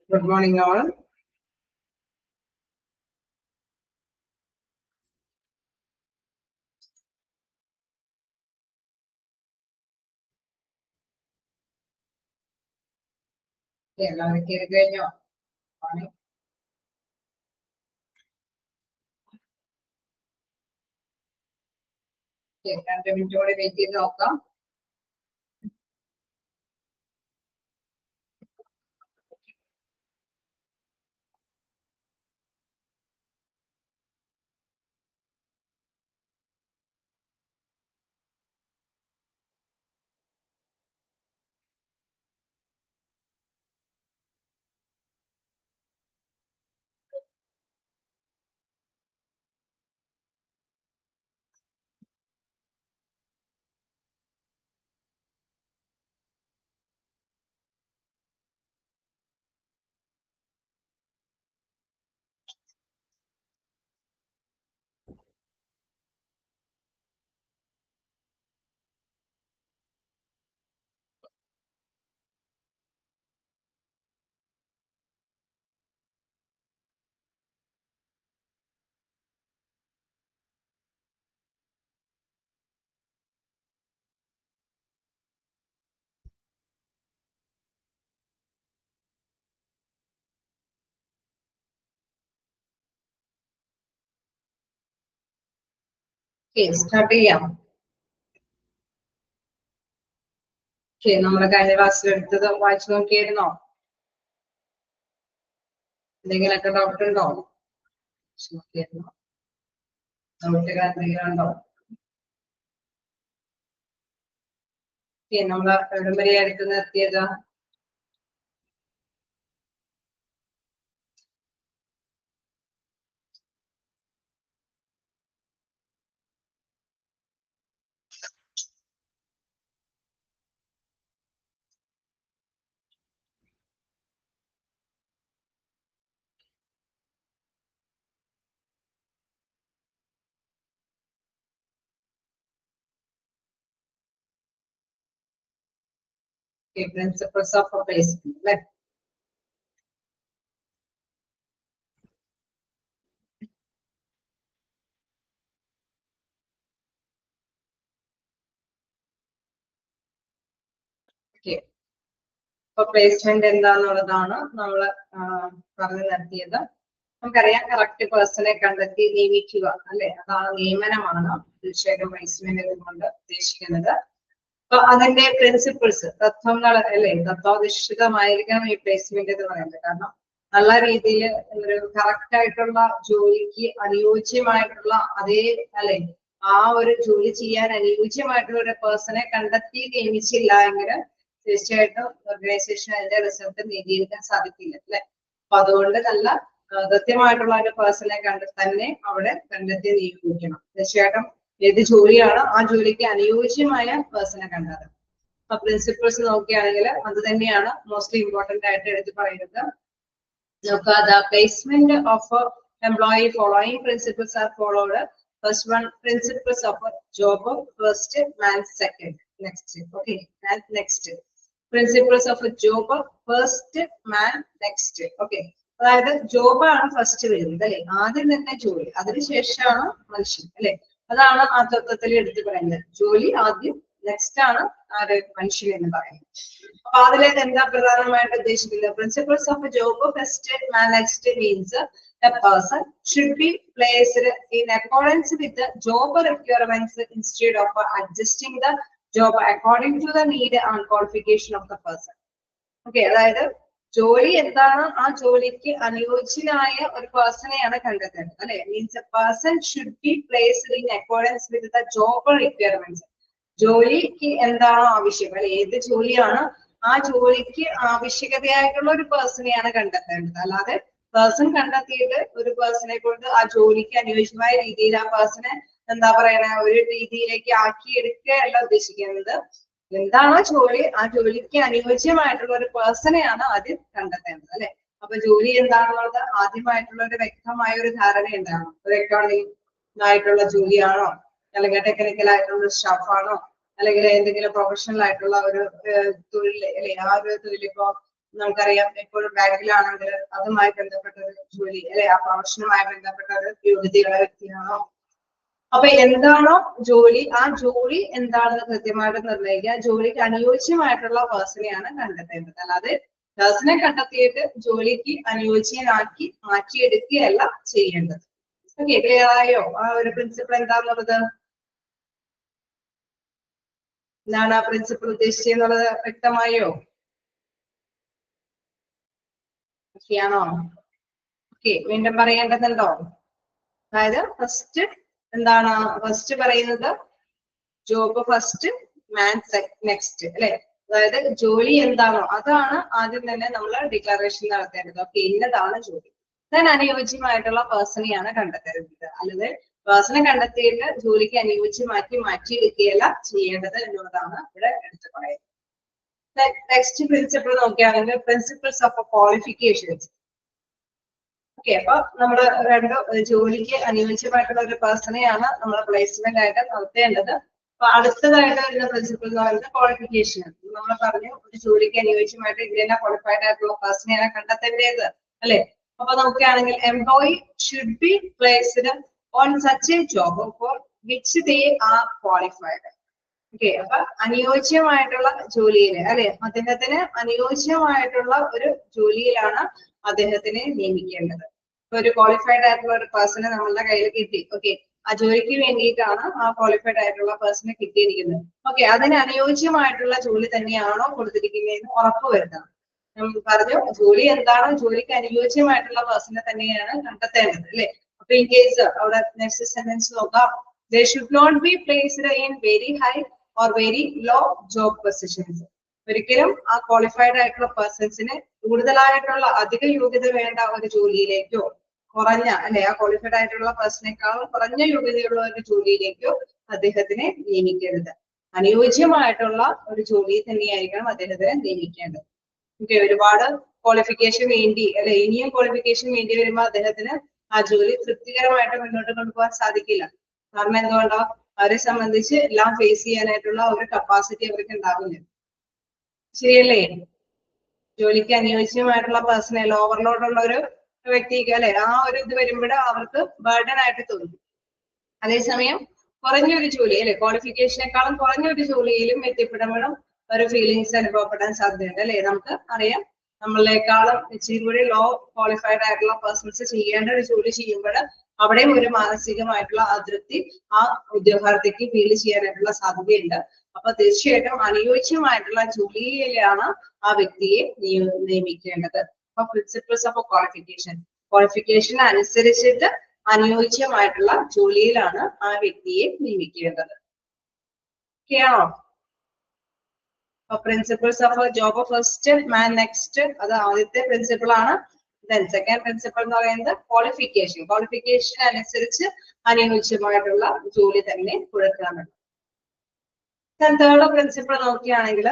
Good morning, all. എല്ലാവരും കയറി കഴിഞ്ഞോ? രണ്ട് മിനിറ്റ് കൂടി വെയിറ്റ് ചെയ്ത് നോക്കാം. സ്റ്റാർട്ട് ചെയ്യാം. നമ്മുടെ കഴിഞ്ഞ ക്ലാസ്സിൽ എടുത്തത് വായിച്ചു നോക്കിയായിരുന്നോ? എന്തെങ്കിലൊക്കെ ഡൗട്ട് ഉണ്ടോ? നോക്കിയായിരുന്നോ? ഡൗട്ടുകൾ എന്തെങ്കിലും ഉണ്ടോ? നമ്മള് എവിടം വരെ അടുത്ത് നിർത്തിയത്? Principles of placement, അല്ലെ? ഇപ്പൊ പ്ലേസ്മെന്റ് എന്താന്നുള്ളതാണ് നമ്മൾ പറഞ്ഞു നിർത്തിയത്. നമുക്കറിയാം, കറക്റ്റ് പേഴ്സണെ കണ്ടെത്തി നിയമിക്കുക, അല്ലെ? അതാണ് നിയമനമാണ് തീർച്ചയായിട്ടും പ്ലേസ്മെന്റ് കൊണ്ട് ഉദ്ദേശിക്കുന്നത്. അപ്പൊ അതിന്റെ പ്രിൻസിപ്പിൾസ്, തത്വങ്ങൾ, അല്ലെ? തത്വാധിഷ്ഠിതമായിരിക്കണം ഈ പ്ലേസ്മെന്റ് എന്ന് പറയുന്നത്. കാരണം നല്ല രീതിയിൽ ഒരു കറക്റ്റ് ആയിട്ടുള്ള ജോലിക്ക് അനുയോജ്യമായിട്ടുള്ള അതേ, അല്ലെ, ആ ഒരു ജോലി ചെയ്യാൻ അനുയോജ്യമായിട്ടുള്ള ഒരു പേഴ്സണെ കണ്ടെത്തി നിയമിച്ചില്ല എങ്കിൽ തീർച്ചയായിട്ടും ഓർഗനൈസേഷൻ അതിന്റെ റിസൾട്ട് നേടിയെടുക്കാൻ സാധിക്കില്ല, അല്ലെ? അപ്പൊ അതുകൊണ്ട് നല്ല കൃത്യമായിട്ടുള്ള ഒരു പേഴ്സണെ തന്നെ അവിടെ കണ്ടെത്തി നിയമിക്കണം. തീർച്ചയായിട്ടും ഏത് ജോലിയാണ് ആ ജോലിക്ക് അനുയോജ്യമായ പേഴ്സണെ കണ്ടത്. അപ്പൊ പ്രിൻസിപ്പിൾസ് നോക്കുകയാണെങ്കിൽ അത് തന്നെയാണ് മോസ്റ്റ്ലി ഇമ്പോർട്ടന്റ് ആയിട്ട് എടുത്ത് പറയുന്നത്. നോക്കുക, the placement of a employee following principles are followed. First one, principles of a job, first man, second, next. Okay, and next. Principles of a job, first man, next. Okay. അതായത് ജോബാണ് first വരുന്നത്, അല്ലെ? ആദ്യം തന്നെ ജോലി, അതിനുശേഷമാണ് മനുഷ്യൻ, അല്ലെ? അതാണ് ആ തത്വത്തിൽ എടുത്തു പറയുന്നത്. ജോലി ആദ്യം, നെക്സ്റ്റ് ആണ് ആര്? മനുഷ്യൻ എന്ന് പറയുന്നത്. അപ്പൊ അതിലെ എന്താ പ്രധാനമായിട്ട് ഉദ്ദേശിക്കുന്നത്? Principles of job first managed means a person should be placed in accordance with the job requirements instead of adjusting the job according to the need and qualification of the person. Okay, അതായത് ജോലി എന്താണ് ആ ജോലിക്ക് അനുയോജ്യനായ ഒരു പേഴ്സണെയാണ് കണ്ടെത്തേണ്ടത് അല്ലെ. Means A person should be placed in accordance with the job requirements. ജോലിക്ക് എന്താണോ ആവശ്യം അല്ലെ, ഏത് ജോലിയാണ് ആ ജോലിക്ക് ആവശ്യകതയായിട്ടുള്ള ഒരു പേഴ്സണെയാണ് കണ്ടെത്തേണ്ടത്. അല്ലാതെ പേഴ്സൺ കണ്ടെത്തിയിട്ട് ഒരു പേഴ്സണെ കൊണ്ട് ആ ജോലിക്ക് അനുയോജ്യമായ രീതിയിൽ ആ പേഴ്സണെ എന്താ പറയണ ഒരു രീതിയിലേക്ക് ആക്കിയെടുക്കുകയല്ല ഉദ്ദേശിക്കുന്നത്. എന്താണോ ജോലി ആ ജോലിക്ക് അനുയോജ്യമായിട്ടുള്ള ഒരു പേഴ്സണെയാണ് ആദ്യം കണ്ടെത്തേണ്ടത് അല്ലെ. അപ്പൊ ജോലി എന്താണെന്നുള്ളത് ആദ്യമായിട്ടുള്ള ഒരു വ്യക്തമായ ഒരു ധാരണ ഉണ്ടാകണം. ഒരു അക്കൗണ്ടിംഗ് ആയിട്ടുള്ള ജോലിയാണോ, അല്ലെങ്കിൽ ടെക്നിക്കൽ ആയിട്ടുള്ള സ്റ്റാഫ് ആണോ, അല്ലെങ്കിൽ എന്തെങ്കിലും പ്രൊഫഷണൽ ആയിട്ടുള്ള ഒരു തൊഴിൽ അല്ലെ. ആ ഒരു തൊഴിൽ ഇപ്പോ നമുക്കറിയാം എപ്പോഴും ബാങ്കിലാണെങ്കിൽ അതുമായി ബന്ധപ്പെട്ട ഒരു ജോലി അല്ലെ, ആ പ്രൊഫഷനുമായി ബന്ധപ്പെട്ട ഒരു യോഗ്യതയുള്ള വ്യക്തിയാണോ. അപ്പൊ എന്താണോ ജോലി ആ ജോലി എന്താണെന്ന് കൃത്യമായിട്ട് നിർണ്ണയിക്കുക. ജോലിക്ക് അനുയോജ്യമായിട്ടുള്ള പേഴ്സണെയാണ് കണ്ടെത്തേണ്ടത്. അല്ലാതെ പേഴ്സണെ കണ്ടെത്തിയിട്ട് ജോലിക്ക് അനുയോജ്യനാക്കി മാറ്റിയെടുക്കുകയല്ല ചെയ്യേണ്ടത്. ഓക്കെ, ക്ലിയർ ആയോ? ആ ഒരു പ്രിൻസിപ്പിൾ എന്താന്നുള്ളത്, എന്താണ് ആ പ്രിൻസിപ്പിൾ ഉദ്ദേശിച്ചെന്നുള്ളത് വ്യക്തമായോ? ാണോ? ഓക്കെ, വീണ്ടും പറയേണ്ടതുണ്ടോ? അതായത് ഫസ്റ്റ് എന്താണ്, ഫസ്റ്റ് പറയുന്നത് ജോബ് ഫസ്റ്റ് മാൻ നെക്സ്റ്റ് അല്ലെ. അതായത് ജോലി എന്താണോ അതാണ് ആദ്യം തന്നെ നമ്മൾ ഡിക്ലറേഷൻ നടത്തേണ്ടത്. ഓക്കെ, ഇന്നതാണ് ജോലി. ഞാൻ അനുയോജ്യമായിട്ടുള്ള പേഴ്സണെയാണ് കണ്ടെത്തേണ്ടത്. അല്ലാതെ പേഴ്സണെ കണ്ടെത്തിയിട്ട് ജോലിക്ക് അനുയോജ്യമാക്കി മാറ്റിയെടുക്കുകയല്ല ചെയ്യേണ്ടത് എന്നുള്ളതാണ് ഇവിടെ എടുത്തു പറയുന്നത്. നെക്സ്റ്റ് പ്രിൻസിപ്പിൾ നോക്കുകയാണെങ്കിൽ പ്രിൻസിപ്പിൾസ് ഓഫ് ക്വാളിഫിക്കേഷൻസ്. ഓക്കെ, അപ്പൊ നമ്മള് ജോലിക്ക് അനുയോജ്യമായിട്ടുള്ള ഒരു പേഴ്സണെയാണ് നമ്മൾ പ്ലേസ്മെന്റ് ആയിട്ട് നടത്തേണ്ടത്. അപ്പൊ അടുത്തതായിട്ട് വരുന്ന പ്രിൻസിപ്പിൾ എന്ന് പറയുന്നത് ക്വാളിഫിക്കേഷൻ. നമ്മൾ പറഞ്ഞു ഒരു ജോലിക്ക് അനുയോജ്യമായിട്ട് ഇതിനെ ക്വാളിഫൈഡ് ആയിട്ടുള്ള പേഴ്സണെയാണ് കണ്ടെത്തേണ്ടത് അല്ലെ. അപ്പൊ നോക്കുകയാണെങ്കിൽ employee should be placed on such A job four which they are qualified. Okay, അപ്പൊ അനുയോജ്യമായിട്ടുള്ള ജോലിയിൽ അല്ലെ, അദ്ദേഹത്തിന് അനുയോജ്യമായിട്ടുള്ള ഒരു ജോലിയിലാണ് അദ്ദേഹത്തിനെ നിയമിക്കേണ്ടത്. ഇപ്പൊ ഒരു ക്വാളിഫൈഡ് ആയിട്ടുള്ള ഒരു പേഴ്സണെ നമ്മളുടെ കയ്യിൽ കിട്ടി. ഓക്കെ, ആ ജോലിക്ക് വേണ്ടിയിട്ടാണ് ആ ക്വാളിഫൈഡ് ആയിട്ടുള്ള പേഴ്സണെ കിട്ടിയിരിക്കുന്നത്. ഓക്കെ, അതിന് അനുയോജ്യമായിട്ടുള്ള ജോലി തന്നെയാണോ കൊടുത്തിരിക്കുന്നതെന്ന് ഉറപ്പുവരുത്തണം. നമ്മൾ പറഞ്ഞു ജോലി എന്താണോ ജോലിക്ക് അനുയോജ്യമായിട്ടുള്ള പേഴ്സണെ തന്നെയാണ് കണ്ടെത്തേണ്ടത് അല്ലെ. അപ്പൊ ഇൻ കേസ് അവിടെ നെക്സ്റ്റ് സെന്റൻസ് നോക്കാം. They should not be placed in very high or very low job positions. ഒരിക്കലും ആ ക്വാളിഫൈഡ് ആയിട്ടുള്ള പേഴ്സൺസിന് കൂടുതലായിട്ടുള്ള അധിക യോഗ്യത വേണ്ട ഒരു ജോലിയിലേക്കോ കുറഞ്ഞ അല്ലെ ആ ക്വാളിഫൈഡ് ആയിട്ടുള്ള പേഴ്സണേക്കാൾ കുറഞ്ഞ യോഗ്യതയുള്ള ഒരു ജോലിയിലേക്കോ അദ്ദേഹത്തിനെ നിയമിക്കരുത്. അനുയോജ്യമായിട്ടുള്ള ഒരു ജോലി തന്നെയായിരിക്കണം അദ്ദേഹത്തിനെ നിയമിക്കേണ്ടത്. ഓക്കെ, ഒരുപാട് ക്വാളിഫിക്കേഷൻ വേണ്ടി അല്ലെ ഇനിയും ക്വാളിഫിക്കേഷൻ വേണ്ടി വരുമ്പോൾ അദ്ദേഹത്തിന് ആ ജോലി തൃപ്തികരമായിട്ട് മുന്നോട്ട് കൊണ്ടുപോകാൻ സാധിക്കില്ല. കാരണം എന്തുകൊണ്ടോ അവരെ സംബന്ധിച്ച് എല്ലാം ഫേസ് ചെയ്യാനായിട്ടുള്ള ഒരു കപ്പാസിറ്റി അവർക്ക് ഉണ്ടാവില്ല. ശരിയല്ലേ? ജോലിക്ക് അനുയോജ്യമായിട്ടുള്ള പേഴ്സണൽ ഓവർലോഡ് ഉള്ള ഒരു വ്യക്തിക്ക് അല്ലെ ആ ഒരു ഇത് വരുമ്പോൾ അവർക്ക് ബർഡൻ ആയിട്ട് തോന്നും. അതേസമയം കുറഞ്ഞൊരു ജോലി അല്ലെ ക്വാളിഫിക്കേഷനേക്കാളും കുറഞ്ഞൊരു ജോലിയിലും എത്തിപ്പെടുമ്പോഴും ഒരു ഫീലിങ്സ് അനുഭവപ്പെടാൻ സാധ്യതയുണ്ട് അല്ലെ. നമുക്ക് അറിയാം നമ്മളെക്കാളും ഇച്ചിരി കൂടി ലോ ക്വാളിഫൈഡ് ആയിട്ടുള്ള പേഴ്സൺസ് ചെയ്യേണ്ട ഒരു ജോലി ചെയ്യുമ്പോൾ അവിടെയും ഒരു മാനസികമായിട്ടുള്ള അതൃപ്തി ആ ഉദ്യോഗാർത്ഥിക്ക് ഫീൽ ചെയ്യാനായിട്ടുള്ള സാധ്യതയുണ്ട്. അപ്പൊ തീർച്ചയായിട്ടും അനുയോജ്യമായിട്ടുള്ള ജോലിയിലാണ് ആ വ്യക്തിയെ നിയമിക്കേണ്ടത്. അപ്പൊ പ്രിൻസിപ്പിൾസ് ഓഫ് ക്വാളിഫിക്കേഷൻ അനുസരിച്ചിട്ട് അനുയോജ്യമായിട്ടുള്ള ജോലിയിലാണ് ആ വ്യക്തിയെ നിയമിക്കേണ്ടത്. ഓക്കെയാണോ? അപ്പൊ principles of job first man next അത് ആദ്യത്തെ പ്രിൻസിപ്പിൾ ആണ്. Then second principle എന്ന് പറയുന്നത് ക്വാളിഫിക്കേഷൻ അനുസരിച്ച് അനുയോജ്യമായിട്ടുള്ള ജോലി തന്നെ കൊടുക്കാറുണ്ട്. തേർഡ് പ്രിൻസിപ്പിൾ നോക്കുകയാണെങ്കിൽ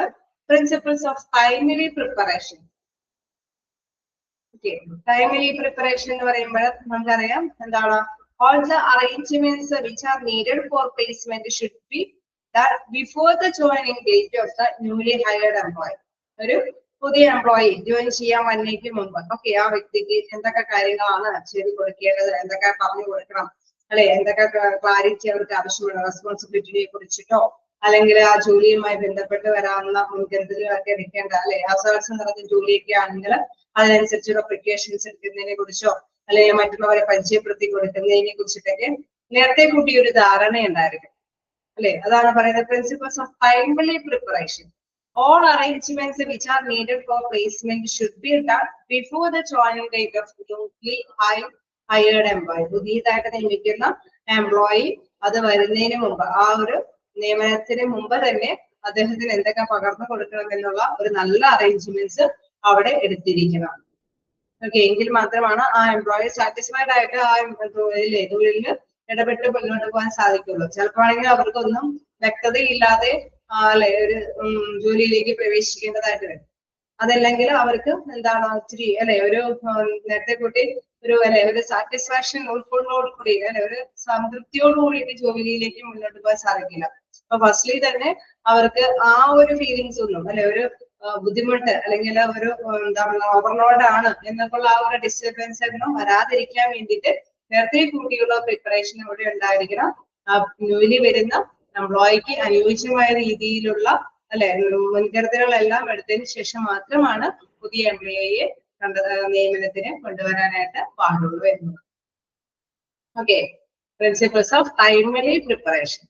principles of timely preparation. Okay, timely preparation എന്ന് പറയുമ്പോൾ നമുക്കറിയാം എന്താണ് all the arrangements which are needed for placement should be done before the joining date of the newly hired employee. ഒരു പുതിയ എംപ്ലോയി ജോയിൻ ചെയ്യാൻ വന്നേക്ക് മുമ്പ് okay ആ വ്യക്തിക്ക് എന്തൊക്കെ കാര്യങ്ങളാണ് ചെയ്ത് കൊടുക്കേണ്ടത്, എന്തൊക്കെ പറഞ്ഞു കൊടുക്കണം അല്ലെ, എന്തൊക്കെ ക്ലാരിറ്റി അവർക്ക് ആവശ്യമുള്ള റെസ്പോൺസിബിലിറ്റിയെ കുറിച്ചിട്ടോ അല്ലെങ്കിൽ ആ ജോലിയുമായി ബന്ധപ്പെട്ട് വരാവുന്ന മുൻകരുതലുകളൊക്കെ എടുക്കേണ്ട അല്ലെ ഹസാർഡ്സ് നിറഞ്ഞ ജോലിയൊക്കെ ആണെങ്കിൽ അതിനനുസരിച്ചുള്ള പ്രിക്കോഷൻസ് എടുക്കുന്നതിനെ കുറിച്ചോ അല്ലെങ്കിൽ മറ്റുള്ളവരെ പരിചയപ്പെടുത്തി കൊടുക്കുന്നതിനെ കുറിച്ചിട്ടൊക്കെ നേരത്തെ കൂട്ടി ഒരു ധാരണ ഉണ്ടായിരിക്കും അല്ലെ അതാണ് പറയുന്നത് principles of timely preparation. All arrangements which are needed for placement should be done before the joining date of newly hired employee. പുതിയതായിട്ട് നിയമിക്കുന്ന എംപ്ലോയി അത് വരുന്നതിന് മുമ്പ് ആ ഒരു നിയമനത്തിന് മുമ്പ് തന്നെ അദ്ദേഹത്തിന് എന്തൊക്കെ പകർന്നു കൊടുക്കണം എന്നുള്ള ഒരു നല്ല അറേഞ്ച്മെന്റ്സ് അവിടെ എടുത്തിരിക്കണം. ഓക്കെ എങ്കിൽ മാത്രമാണ് ആ എംപ്ലോയി സാറ്റിസ്ഫൈഡ് ആയിട്ട് ആ തൊഴിലിൽ ഇടപെട്ട് മുന്നോട്ട് പോകാൻ സാധിക്കുള്ളൂ. ചിലപ്പോഴെങ്കിൽ അവർക്കൊന്നും വ്യക്തതയില്ലാതെ അല്ലെ ഒരു ജോലിയിലേക്ക് പ്രവേശിക്കേണ്ടതായിട്ട് വരും. അതല്ലെങ്കിൽ അവർക്ക് എന്താണ് ഇച്ചിരി അല്ലെ ഒരു നേരത്തെ കൂട്ടി ഒരു അല്ലെ ഒരു സാറ്റിസ്ഫാക്ഷൻ ഉൾക്കൊള്ളോട് കൂടി അല്ലെ ഒരു സംതൃപ്തിയോട് കൂടിയിട്ട് ജോലിയിലേക്ക് മുന്നോട്ട് പോകാൻ സാധിക്കില്ല. അപ്പൊ ഫസ്റ്റ്ലി തന്നെ അവർക്ക് ആ ഒരു ഫീലിങ്സ് ഒന്നും അല്ലെ ഒരു ബുദ്ധിമുട്ട് അല്ലെങ്കിൽ ഒരു എന്താണ് ഓവർലോഡ് ആണ് എന്നൊക്കെയുള്ള ആ ഒരു ഡിസ്റ്റർബൻസ് ഒന്നും വരാതിരിക്കാൻ വേണ്ടിയിട്ട് നേരത്തെ കൂട്ടിയുള്ള പ്രിപ്പറേഷൻ ഇവിടെ ഉണ്ടായിരിക്കണം. ന്യൂലി വരുന്ന എംപ്ലോയിക്ക് അനുയോജ്യമായ രീതിയിലുള്ള അല്ലെ മുൻകരുതലുകളെല്ലാം എടുത്തതിന് ശേഷം മാത്രമാണ് പുതിയ എംപ്ലോയിയെ നിയമനത്തിന് കൊണ്ടുവരാനായിട്ട് പാടുള്ളൂ എന്നത്. Okay principles of timely preparation.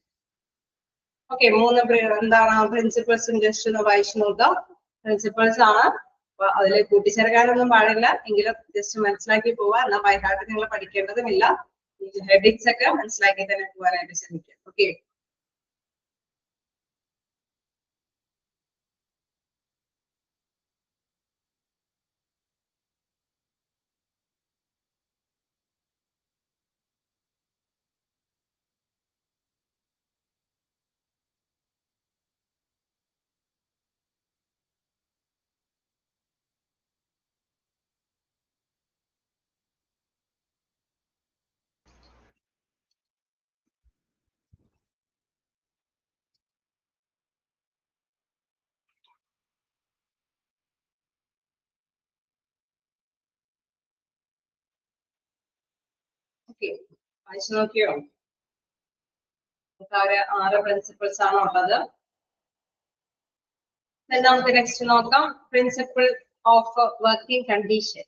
Okay മൂന്ന് എന്താണ് പ്രിൻസിപ്പിൾസും ജസ്റ്റ് ഒന്ന് വായിച്ചു നോക്കാം. പ്രിൻസിപ്പിൾസ് ആണ് അതിൽ കൂട്ടിച്ചേർക്കാനൊന്നും പാടില്ല എങ്കിലും ജസ്റ്റ് മനസ്സിലാക്കി പോവാ. എന്നാൽ ബൈഹാർട്ട് നിങ്ങൾ പഠിക്കേണ്ടതുമില്ല. ഹെഡിങ്സ് ഒക്കെ മനസ്സിലാക്കി തന്നെ പോകാനായിട്ട് ശ്രമിക്കാം. ഓക്കെ വായിച്ചു നോക്കിയോ? ആറ് പ്രിൻസിപ്പിൾസ് ആണ് ഉള്ളത്. നമുക്ക് നെക്സ്റ്റ് നോക്കാം പ്രിൻസിപ്പിൾ ഓഫ് വർക്കിംഗ് കണ്ടീഷൻ.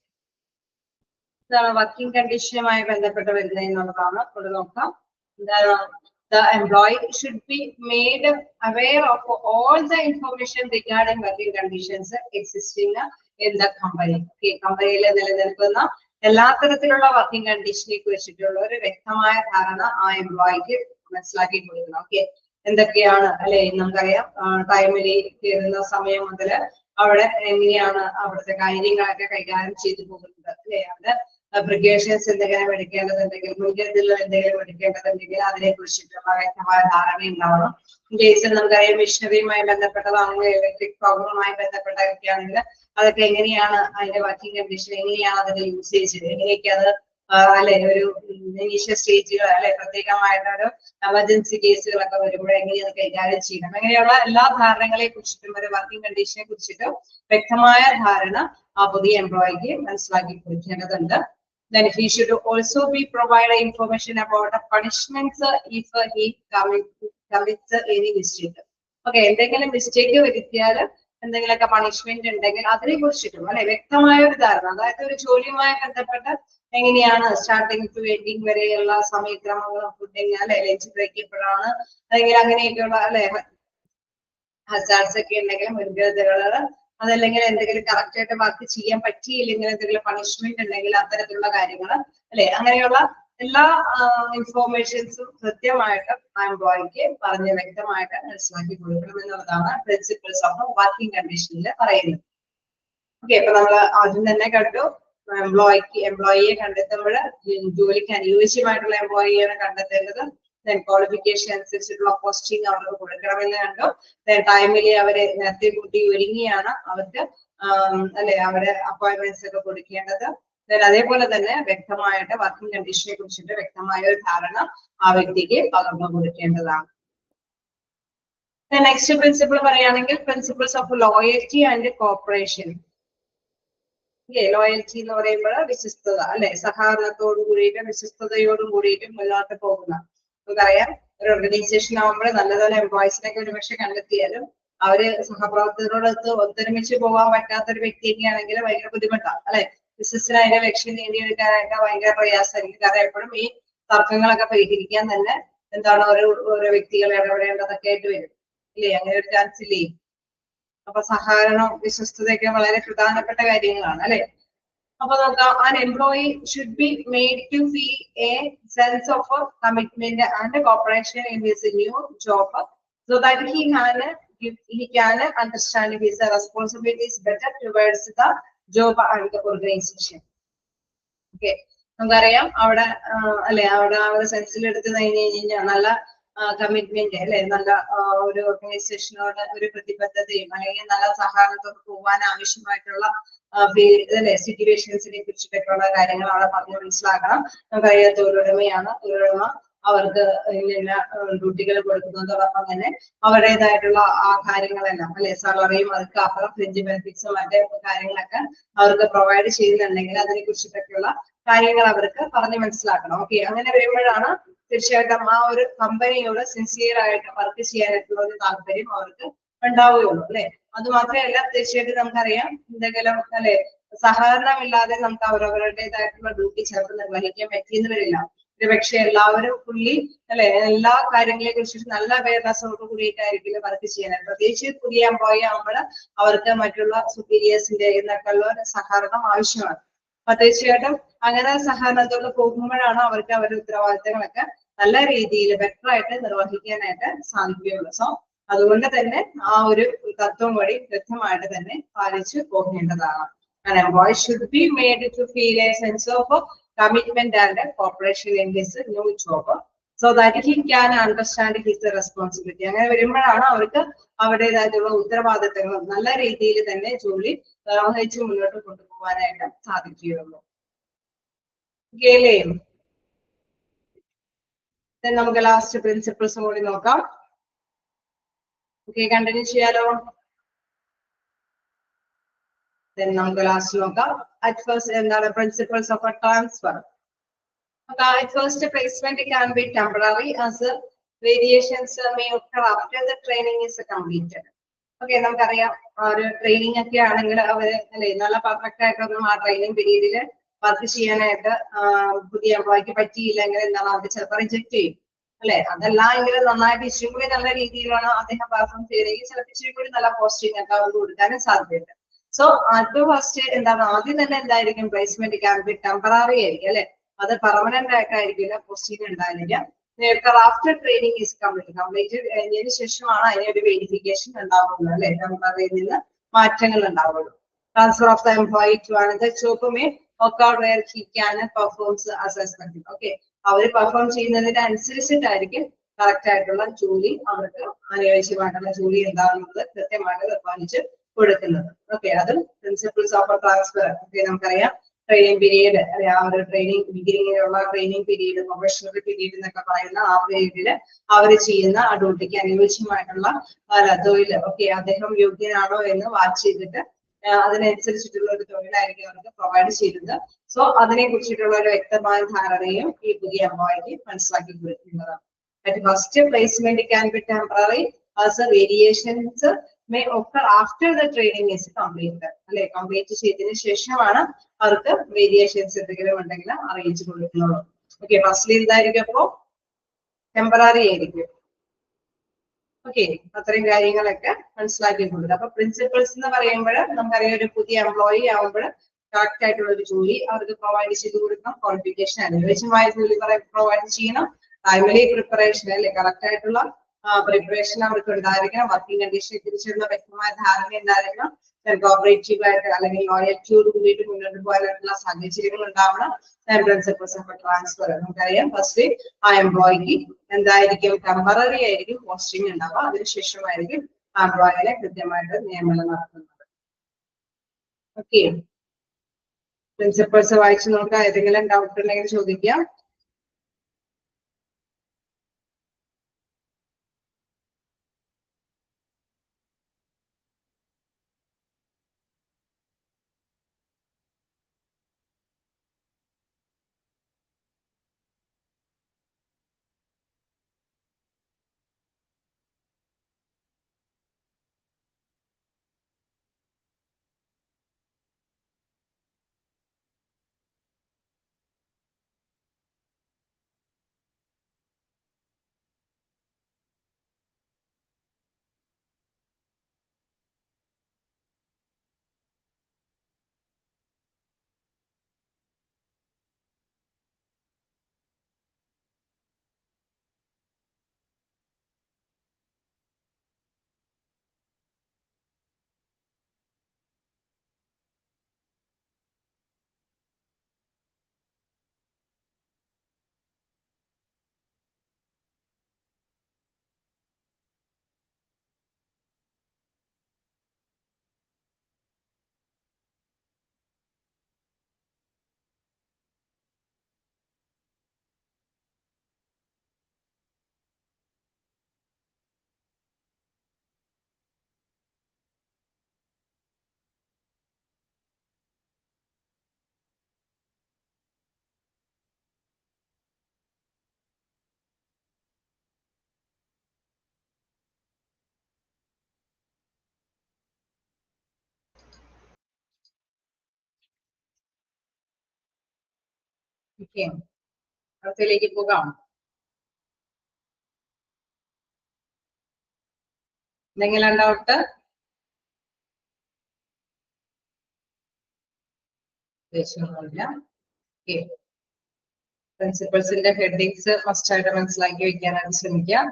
ഇതാണ് വർക്കിംഗ് കണ്ടീഷനുമായി ബന്ധപ്പെട്ട് വരുന്നത് എന്നുള്ളതാണ്. ഇവിടെ നോക്കാം എന്താണ് the employee should be made aware of all the information regarding working conditions existing in the company. Okay, കമ്പനിയിൽ നിലനിൽക്കുന്ന എല്ലാ തരത്തിലുള്ള വർക്കിംഗ് കണ്ടീഷനെ കുറിച്ചിട്ടുള്ള ഒരു വ്യക്തമായ ധാരണ ആ എംപ്ലോയിക്ക് മനസ്സിലാക്കി കൊടുക്കണം. ഓക്കെ എന്തൊക്കെയാണ് അല്ലെ നമുക്കറിയാം ടൈമിലി കയറുന്ന സമയം മുതൽ അവിടെ എങ്ങനെയാണ് അവിടുത്തെ കാര്യങ്ങളൊക്കെ കൈകാര്യം ചെയ്തു പോകുന്നത് അല്ലെ അവിടെ പ്രിക്കോഷൻസ് എന്തെങ്കിലും എടുക്കേണ്ടതുണ്ടെങ്കിൽ മുൻകരുതലുകൾ എന്തെങ്കിലും എടുക്കേണ്ടതുണ്ടെങ്കിൽ അതിനെ കുറിച്ചിട്ടുള്ള വ്യക്തമായ ധാരണ ഉണ്ടാവണം. കേസിൽ നമുക്കറിയാം മിഷനറിയുമായി ബന്ധപ്പെട്ടതാണെങ്കിൽ ഇലക്ട്രിക് പ്രോബ്ലവുമായി ബന്ധപ്പെട്ടതൊക്കെയാണെങ്കിൽ അതൊക്കെ എങ്ങനെയാണ് അതിന്റെ വർക്കിംഗ് കണ്ടീഷൻ എങ്ങനെയാണ് അതിന്റെ യൂസേജ് എങ്ങനെയൊക്കെ അത് അല്ലെ ഒരു ഇനീഷ്യൽ സ്റ്റേജുകൾ അല്ലെ പ്രത്യേകമായിട്ടൊരു എമർജൻസി കേസുകളൊക്കെ വരുമ്പോൾ എങ്ങനെയാണ് കൈകാര്യം ചെയ്യണം അങ്ങനെയുള്ള എല്ലാ ധാരണകളെ കുറിച്ചിട്ടും ഒരു വർക്കിംഗ് കണ്ടീഷനെ കുറിച്ചിട്ടും വ്യക്തമായ ധാരണ ആ പുതിയ എംപ്ലോയിക്ക് മനസ്സിലാക്കി കൊടുക്കേണ്ടതുണ്ട്. Then he should also be provided information about the punishments if he commits any mistake. Okay, എന്തെങ്കിലും മിസ്റ്റേക്ക് വരുത്തിയാൽ എന്തെങ്കിലുമൊക്കെ പണിഷ്മെന്റ് ഉണ്ടെങ്കിൽ അതിനെ കുറിച്ചിട്ടും അല്ലെ വ്യക്തമായ ഒരു ധാരണ അതായത് ഒരു ജോലിയുമായി ബന്ധപ്പെട്ട് എങ്ങനെയാണ് സ്റ്റാർട്ടിങ് ടു എൻഡിങ് വരെയുള്ള സമയക്രമങ്ങളും ഫുഡിങ് അല്ലെ ലഞ്ച് ബ്രേക്ക് എപ്പോഴാണ് അല്ലെങ്കിൽ അങ്ങനെയൊക്കെയുള്ള അല്ലെ ഹസാർഡ്സ് ഒക്കെ ഉണ്ടെങ്കിൽ മുൻകരുതലുകൾ അതല്ലെങ്കിൽ എന്തെങ്കിലും കറക്റ്റ് ആയിട്ട് വർക്ക് ചെയ്യാൻ പറ്റിയില്ലെങ്കിൽ എന്തെങ്കിലും പണിഷ്മെന്റ് ഉണ്ടെങ്കിൽ അത്തരത്തിലുള്ള കാര്യങ്ങൾ അല്ലെ അങ്ങനെയുള്ള എല്ലാ ഇൻഫോർമേഷൻസും കൃത്യമായിട്ട് ആ എംപ്ലോയിക്ക് പറഞ്ഞ് വ്യക്തമായിട്ട് മനസ്സിലാക്കി കൊടുക്കണം എന്നുള്ളതാണ് പ്രിൻസിപ്പിൾസ് ഓഫ് വർക്കിംഗ് കണ്ടീഷനിൽ പറയുന്നത്. ഓക്കെ അപ്പൊ നമ്മൾ ആദ്യം തന്നെ കണ്ടു എംപ്ലോയിയെ കണ്ടെത്തുമ്പോൾ ജോലിക്ക് അനുയോജ്യമായിട്ടുള്ള എംപ്ലോയിയാണ് കണ്ടെത്തേണ്ടത്. ക്വാളിഫിക്കേഷൻ അനുസരിച്ചിട്ടുള്ള പോസ്റ്റിംഗ് അവർക്ക് കൊടുക്കണമെന്ന് കണ്ടു. ടൈമിലി അവരെ നേരത്തെ കൂട്ടി ഒരുങ്ങിയാണ് അവർക്ക് അല്ലെ അവരെ അപ്പോയിന്റ്മെന്റ്സ് ഒക്കെ കൊടുക്കേണ്ടത്. അതേപോലെ തന്നെ വ്യക്തമായിട്ട് വർക്കിംഗ് കണ്ടീഷനെ കുറിച്ചിട്ട് വ്യക്തമായ ഒരു ധാരണ ആ വ്യക്തിക്ക് പകർന്നു കൊടുക്കേണ്ടതാണ്. നെക്സ്റ്റ് പ്രിൻസിപ്പിൾ പറയുകയാണെങ്കിൽ principles of loyalty and cooperation. Loyalty എന്ന് പറയുമ്പോൾ വിശ്വസ്തത അല്ലെ സഹകരണത്തോടു കൂടിയിട്ടും വിശ്വസ്തയോടും കൂടിയിട്ടും മുന്നോട്ട് പോകുന്ന നമുക്കറിയാം ഒരു ഓർഗനൈസേഷൻ ആകുമ്പോൾ നല്ലപോലെ എംപ്ലോയീസിനൊക്കെ ഒരുപക്ഷെ കണ്ടെത്തിയാലും അവര് സഹപ്രവർത്തകരോടൊത്ത് ഒത്തൊരുമിച്ച് പോകാൻ പറ്റാത്ത ഒരു വ്യക്തിയൊക്കെ ആണെങ്കിൽ ഭയങ്കര ബുദ്ധിമുട്ടാണ് അല്ലെ. ബിസിനസ്സിന് അതിന്റെ ലക്ഷ്യം നേടിയെടുക്കാനായിട്ട് ഭയങ്കര പ്രയാസമായിരിക്കും. കാരണം എപ്പോഴും ഈ തർക്കങ്ങളൊക്കെ പരിഹരിക്കാൻ തന്നെ എന്താണ് ഓരോ വ്യക്തികൾ ഇടപെടേണ്ടതൊക്കെ ആയിട്ട് വരും ഇല്ലേ, അങ്ങനെ ഒരു ചാൻസ് ഇല്ലേ. അപ്പൊ സഹകരണം വിശ്വസ്തതയൊക്കെ വളരെ പ്രധാനപ്പെട്ട കാര്യങ്ങളാണ് അല്ലെ. അപ്പൊ നോക്കാം, an employee should be made to feel a sense of commitment and cooperation in his new job so that he can understand his responsibilities better towards the job and the organization. Okay, നമുക്കറിയാം അവിടെ അല്ലെ, അവിടെ ആ ഒരു സെൻസിൽ എടുത്ത് കഴിഞ്ഞാൽ നല്ല commitment അല്ലെ, നല്ല ഒരു ഓർഗനൈസേഷനോട് ഒരു പ്രതിബദ്ധതയും അല്ലെങ്കിൽ നല്ല സഹകരണത്തോട് പോകാൻ ആവശ്യമായിട്ടുള്ള അല്ലെ സിറ്റുവേഷൻസിനെ കുറിച്ചിട്ടൊക്കെയുള്ള കാര്യങ്ങൾ അവിടെ പറഞ്ഞ് മനസ്സിലാക്കണം. നമുക്കറിയാം തൊഴിലുടമയാണ്, തൊഴിലുടമ അവർക്ക് ഇന്ന ഡ്യൂട്ടികൾ കൊടുക്കുന്നതോടൊപ്പം തന്നെ അവരുടേതായിട്ടുള്ള ആ കാര്യങ്ങളെല്ലാം അല്ലെ, സാലറിയും അതൊക്കെ അപ്പുറം ഫ്രിഞ്ച് ബെനിഫിറ്റ്സും മറ്റേ കാര്യങ്ങളൊക്കെ അവർക്ക് പ്രൊവൈഡ് ചെയ്യുന്നുണ്ടെങ്കിൽ അതിനെ കുറിച്ചിട്ടൊക്കെയുള്ള കാര്യങ്ങൾ അവർക്ക് പറഞ്ഞ് മനസ്സിലാക്കണം. ഓക്കെ, അങ്ങനെ വരുമ്പോഴാണ് തീർച്ചയായിട്ടും ആ ഒരു കമ്പനിയോട് സിൻസിയർ ആയിട്ട് വർക്ക് ചെയ്യാനായിട്ടുള്ള ഒരു താല്പര്യം അവർക്ക് ഉണ്ടാവുകയുള്ളൂ അല്ലെ. അത് മാത്രമല്ല, തീർച്ചയായിട്ടും നമുക്കറിയാം എന്തെങ്കിലും അല്ലെ സഹകരണമില്ലാതെ നമുക്ക് അവരവരുടേതായിട്ടുള്ള ഡ്യൂട്ടി ചേർത്ത് നിർവഹിക്കാൻ പറ്റിയെന്ന് വരില്ല. ഒരുപക്ഷെ എല്ലാവരും ഫുള്ളി അല്ലെ എല്ലാ കാര്യങ്ങളെ കുറിച്ചിട്ട് നല്ല അവയർനെസ്സോട് കൂടിയിട്ടായിരിക്കില്ല വർക്ക് ചെയ്യാനായിട്ട്. പ്രത്യേകിച്ച് പുതിയ എംപ്ലോയി ആകുമ്പോൾ അവർക്ക് മറ്റുള്ള സുപ്പീരിയേഴ്സിന്റെ എന്നൊക്കെ ഉള്ള സഹകരണം ആവശ്യമാണ്. അപ്പൊ തീർച്ചയായിട്ടും അങ്ങനെ സഹകരണത്തോട് പോകുമ്പോഴാണ് അവർക്ക് അവരുടെ ഉത്തരവാദിത്തങ്ങളൊക്കെ നല്ല രീതിയിൽ ബെറ്റർ ആയിട്ട് നിർവഹിക്കാനായിട്ട് സാധിക്കുകയുള്ളൂ. സോ അതുകൊണ്ട് തന്നെ ആ ഒരു തത്വം വഴി കൃത്യമായിട്ട് തന്നെ പാലിച്ചു പോകേണ്ടതാണ്. An employee should be made to feel a sense of commitment and cooperation in his new job so that he can understand his responsibility. അങ്ങനെ വരുമ്പോഴാണ് അവർക്ക് അവരുടേതായിട്ടുള്ള ഉത്തരവാദിത്തങ്ങൾ നല്ല രീതിയിൽ തന്നെ ജോലി നിർവഹിച്ച് മുന്നോട്ട് കൊണ്ടുപോകാനായിട്ട് സാധിക്കുകയുള്ളൂ. നമുക്ക് ലാസ്റ്റ് പ്രിൻസിപ്പിൾസും കൂടി നോക്കാം. ഓക്കെ, കണ്ടിന്യൂ ചെയ്യാലോ. നമുക്ക് ലാസ്റ്റ് നോക്കാം. At first, എന്താണ് principles of a transfer. At first, placement can be temporary as variations may occur after the training is completed. Okay, നമുക്കറിയാം ഒരു ട്രെയിനിങ് ഒക്കെ ആണെങ്കിൽ അവര് അല്ലെ നല്ല പെർഫെക്റ്റ് ആയിട്ടൊന്നും ആ ട്രെയിനിങ് പീരീഡിൽ വർക്ക് ചെയ്യാനായിട്ട് പുതിയ എംപ്ലോയിക്ക് പറ്റിയില്ലെങ്കിൽ എന്താണ് അവർ ചിലപ്പോൾ റിജക്ട് ചെയ്യും അല്ലെ. അതല്ല എങ്കിൽ നന്നായിട്ട് ഇച്ചിരി കൂടി നല്ല രീതിയിലാണ് അദ്ദേഹം പെർഫോം ചെയ്തെങ്കിൽ ചിലപ്പോൾ ഇച്ചിരി കൂടി നല്ല പോസ്റ്റിംഗ് ഒക്കെ അവർക്ക് കൊടുക്കാനും സാധ്യതയുണ്ട്. സോ അത് ഫസ്റ്റ് എന്താണ് ആദ്യം തന്നെ എന്തായിരിക്കും പ്ലേസ്മെന്റ് ക്യാൻ ബി ടെമ്പററി ആയിരിക്കും അല്ലെ, അത് പെർമനന്റ് ആയിട്ടായിരിക്കില്ല പോസ്റ്റിംഗ് ഉണ്ടായിരിക്കാം. ആഫ്റ്റർ ട്രെയിനിങ് ഈസ് കംപ്ലീറ്റ് കഴിഞ്ഞതിന് ശേഷമാണ് അതിനൊരു വെരിഫിക്കേഷൻ ഉണ്ടാവുള്ളൂ അല്ലെ, ടെമ്പററിയിൽ നിന്ന് മാറ്റങ്ങൾ ഉണ്ടാവുള്ളൂ. Transfer of the employee to another job may occur where he can performs as expected. Okay, അവർ പെർഫോം ചെയ്യുന്നതിന് അനുസരിച്ചിട്ടായിരിക്കും കറക്റ്റ് ആയിട്ടുള്ള ജോലി അവർക്ക് അനുയോജ്യമായിട്ടുള്ള ജോലി എന്താണെന്നുള്ളത് കൃത്യമായിട്ട് നിർവഹിച്ച് കൊടുക്കുന്നത്. ഓക്കെ, അതും പ്രിൻസിപ്പിൾസ് ഓഫ് ട്രാൻസ്ഫർ. ഓക്കെ, നമുക്കറിയാം ട്രെയിനിങ് പീരീഡ് അല്ലെ, ആ ഒരു ട്രെയിനിങ് ബിഗിനിങ്ങിലുള്ള ട്രെയിനിങ് പീരീഡ് പ്രൊഫഷണൽ പീരീഡ് എന്നൊക്കെ പറയുന്ന ആ പീരീഡില് അവർ ചെയ്യുന്ന ആ ഡ്യൂട്ടിക്ക് അനുയോജ്യമായിട്ടുള്ള തൊഴിൽ ഓക്കെ അദ്ദേഹം യോഗ്യനാണോ എന്ന് വാച്ച് ചെയ്തിട്ട് അതിനനുസരിച്ചിട്ടുള്ള ഒരു തൊഴിലായിരിക്കും അവർക്ക് പ്രൊവൈഡ് ചെയ്യുന്നത്. സോ അതിനെ കുറിച്ചിട്ടുള്ള ഒരു വ്യക്തമായ ധാരണയും ഈ പുതിയ എംപ്ലോയിക്ക് മനസ്സിലാക്കി കൊടുക്കുന്നതാണ്. First placement can be temporary as variations may occur after the training is completed. അല്ലെ, കംപ്ലീറ്റ് ചെയ്തതിനു ശേഷമാണ് അവർക്ക് വേരിയേഷൻസ് എന്തെങ്കിലും ഉണ്ടെങ്കിൽ അറിയിച്ചു കൊടുക്കുന്നത്. ഓക്കെ, ഫസ്റ്റ്ലി എന്തായിരിക്കും അപ്പോ ടെമ്പററി ആയിരിക്കും. ഓക്കെ, അത്രയും കാര്യങ്ങളൊക്കെ മനസ്സിലാക്കി കൊടുക്കുക. അപ്പൊ പ്രിൻസിപ്പിൾസ് എന്ന് പറയുമ്പോൾ നമുക്കറിയാം ഒരു പുതിയ എംപ്ലോയി ആവുമ്പോൾ കറക്റ്റ് ആയിട്ടുള്ള ഒരു ജോലി അവർക്ക് പ്രൊവൈഡ് ചെയ്ത് കൊടുക്കണം. ക്വാളിഫിക്കേഷൻ അനുയോജ്യമായ ജോലി പ്രൊവൈഡ് ചെയ്യണം. ടൈംലി പ്രിപ്പറേഷൻ അല്ലെ, കറക്റ്റ് ആയിട്ടുള്ള പ്രിപ്പറേഷൻ അവർക്ക് ഉണ്ടായിരിക്കണം. വർക്കിംഗ് കണ്ടീഷനെ കുറിച്ചുള്ള വ്യക്തമായ ധാരണ ഉണ്ടായിരിക്കണം. കോപ്പറേറ്റീവ് ആയിട്ട് അല്ലെങ്കിൽ ലോയൽറ്റിയോട് കൂടിയിട്ട് മുന്നോട്ട് പോകാനായിട്ടുള്ള സാഹചര്യങ്ങൾ ഉണ്ടാവണം. പ്രിൻസിപ്പിൾസ് ഓഫ് ട്രാൻസ്ഫർ നമുക്കറിയാം ഫസ്റ്റ് ആ എംപ്ലോയിക്ക് എന്തായിരിക്കും ടെമ്പററി ആയിരിക്കും പോസ്റ്റിംഗ് ഉണ്ടാവുക, അതിനുശേഷമായിരിക്കും ആ എംപ്ലോയിനെ കൃത്യമായിട്ട് നിയമനം നടത്തുന്നത്. ഓക്കെ, പ്രിൻസിപ്പിൾസ് വായിച്ചു നോക്കാം. ഏതെങ്കിലും ഡൗട്ട് ഉണ്ടെങ്കിൽ ചോദിക്കാം. ഓക്കെ, അടുത്തതിലേക്ക് പോകാം. എന്തെങ്കിലും ഡൗട്ട്? ഓക്കെ, പ്രിൻസിപ്പൾസിന്റെ ഹെഡിങ്സ് ഫസ്റ്റ് ആയിട്ട് മനസ്സിലാക്കി വെക്കാനായിട്ട് ശ്രമിക്കാം.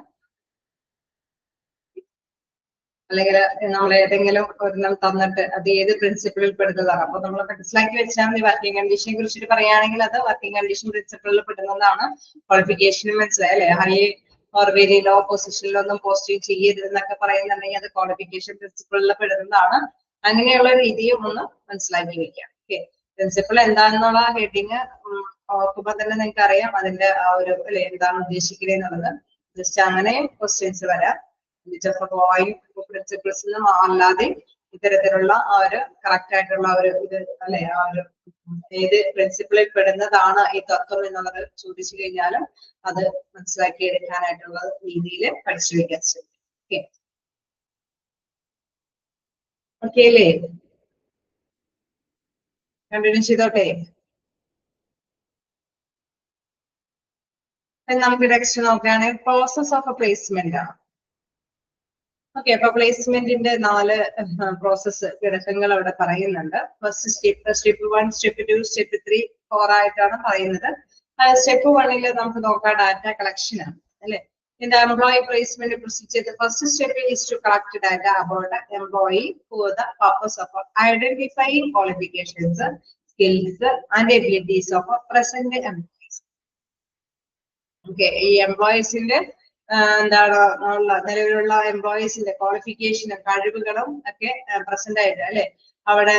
അല്ലെങ്കിൽ നമ്മൾ ഏതെങ്കിലും ഒരെണ്ണം തന്നിട്ട് അത് ഏത് പ്രിൻസിപ്പിളിൽ പെടുന്നതാണ്, അപ്പൊ നമ്മൾ മനസ്സിലാക്കി വെച്ചാൽ മതി. വർക്കിംഗ് കണ്ടീഷനെ കുറിച്ചിട്ട് പറയുകയാണെങ്കിൽ അത് വർക്കിംഗ് കണ്ടീഷൻ പ്രിൻസിപ്പിളിൽ പെടുന്നതാണ്. ക്വാളിഫിക്കേഷനും മനസ്സിലായി അല്ലെ? ഹൈ ഓർ വെരി ലോ പൊസിഷനിലൊന്നും പോസ്റ്റിംഗ് ചെയ്യരുത് എന്നൊക്കെ പറയുന്നുണ്ടെങ്കിൽ അത് ക്വാളിഫിക്കേഷൻ പ്രിൻസിപ്പിളിൽ പെടുന്നതാണ്. അങ്ങനെയുള്ള രീതിയും ഒന്ന് മനസ്സിലാക്കി വെക്കാം. ഓക്കെ, പ്രിൻസിപ്പിൾ എന്താണെന്നുള്ള ഹെഡിങ് ഓർക്കുമ്പോൾ തന്നെ നിങ്ങൾക്ക് അറിയാം അതിന്റെ ആ ഒരു അല്ലെ എന്താണ് ഉദ്ദേശിക്കുന്നത് എന്നുള്ളത്. ജസ്റ്റ് അങ്ങനെ ക്വസ്റ്റ്യൻസ് വരാം. പ്രിൻസിപ്പിൾസ് അല്ലാതെ ഇത്തരത്തിലുള്ള ആ ഒരു കറക്റ്റ് ആയിട്ടുള്ള ഒരു ഇത് അല്ലെ ആ ഒരു ഏത് പ്രിൻസിപ്പിളിൽ പെടുന്നതാണ് ഈ തത്വം എന്നുള്ളത് ചോദിച്ചു കഴിഞ്ഞാലും അത് മനസ്സിലാക്കി എടുക്കാനായിട്ടുള്ള രീതിയിൽ പഠിച്ചു വെക്കാൻ ശ്രമിക്കും. ഓക്കെ അല്ലേ? കണ്ടിന്യൂ ചെയ്തോട്ടെ. നമുക്ക് നെക്സ്റ്റ് നോക്കുകയാണെങ്കിൽ പ്രോസസ് ഓഫ് പ്ലേസ്മെന്റ് ആണ്. ഓക്കെ, അപ്പൊ പ്ലേസ്മെന്റിന്റെ 4 പ്രോസസ് ഘടകങ്ങൾ അവിടെ പറയുന്നുണ്ട്. ഫസ്റ്റ് സ്റ്റെപ്പ് 1, സ്റ്റെപ്പ് 2, സ്റ്റെപ്പ് 3, 4 ആയിട്ടാണ് പറയുന്നത്. സ്റ്റെപ്പ് 1 നമുക്ക് നോക്കാം ഡാറ്റ കളക്ഷൻ ആണ് അല്ലെ. In the employee placement procedure, the first step is to collect data about the employee for the purpose of identifying qualifications, skills, and abilities of present employees. Okay, ഈ എംപ്ലോയീസിന്റെ എന്താണ് നിലവിലുള്ള എംപ്ലോയീസിന്റെ ക്വാളിഫിക്കേഷനും കഴിവുകളും ഒക്കെ present ആയിട്ട് അല്ലെ അവിടെ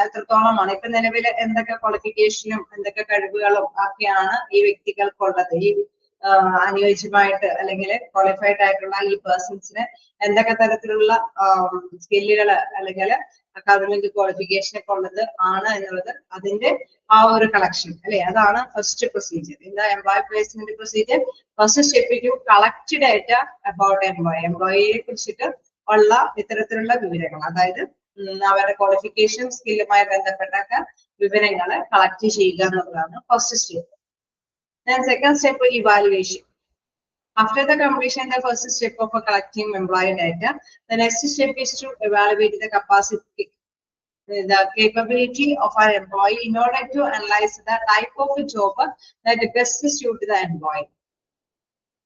എത്രത്തോളമാണ് ഇപ്പൊ നിലവിൽ എന്തൊക്കെ ക്വാളിഫിക്കേഷനും എന്തൊക്കെ കഴിവുകളും ഒക്കെയാണ് ഈ വ്യക്തികൾക്കുള്ളത്, ഈ അനുയോജ്യമായിട്ട് അല്ലെങ്കിൽ ക്വാളിഫൈഡ് ആയിട്ടുള്ള ഈ പേഴ്സൺസിന് എന്തൊക്കെ തരത്തിലുള്ള സ്കില്ലുകൾ അല്ലെങ്കിൽ അക്കാദമിക് ക്വാളിഫിക്കേഷൻ ഒക്കെ ഉള്ളത് ആണ് എന്നുള്ളത് അതിന്റെ ആ ഒരു കളക്ഷൻ അല്ലെ. അതാണ് first procedure. In the employee placement procedure first step to collect data about എംപ്ലോയിയെ കുറിച്ചിട്ട് ഉള്ള ഇത്തരത്തിലുള്ള വിവരങ്ങൾ, അതായത് അവരുടെ ക്വാളിഫിക്കേഷൻ സ്കില്ലുമായി ബന്ധപ്പെട്ട വിവരങ്ങൾ കളക്ട് ചെയ്യുക എന്നുള്ളതാണ് first step. Then second step evaluation. After the completion, the first step of collecting employee data, the next step is to evaluate the capacity, the capability of our employee in order to analyze the type of job that best suit the employee.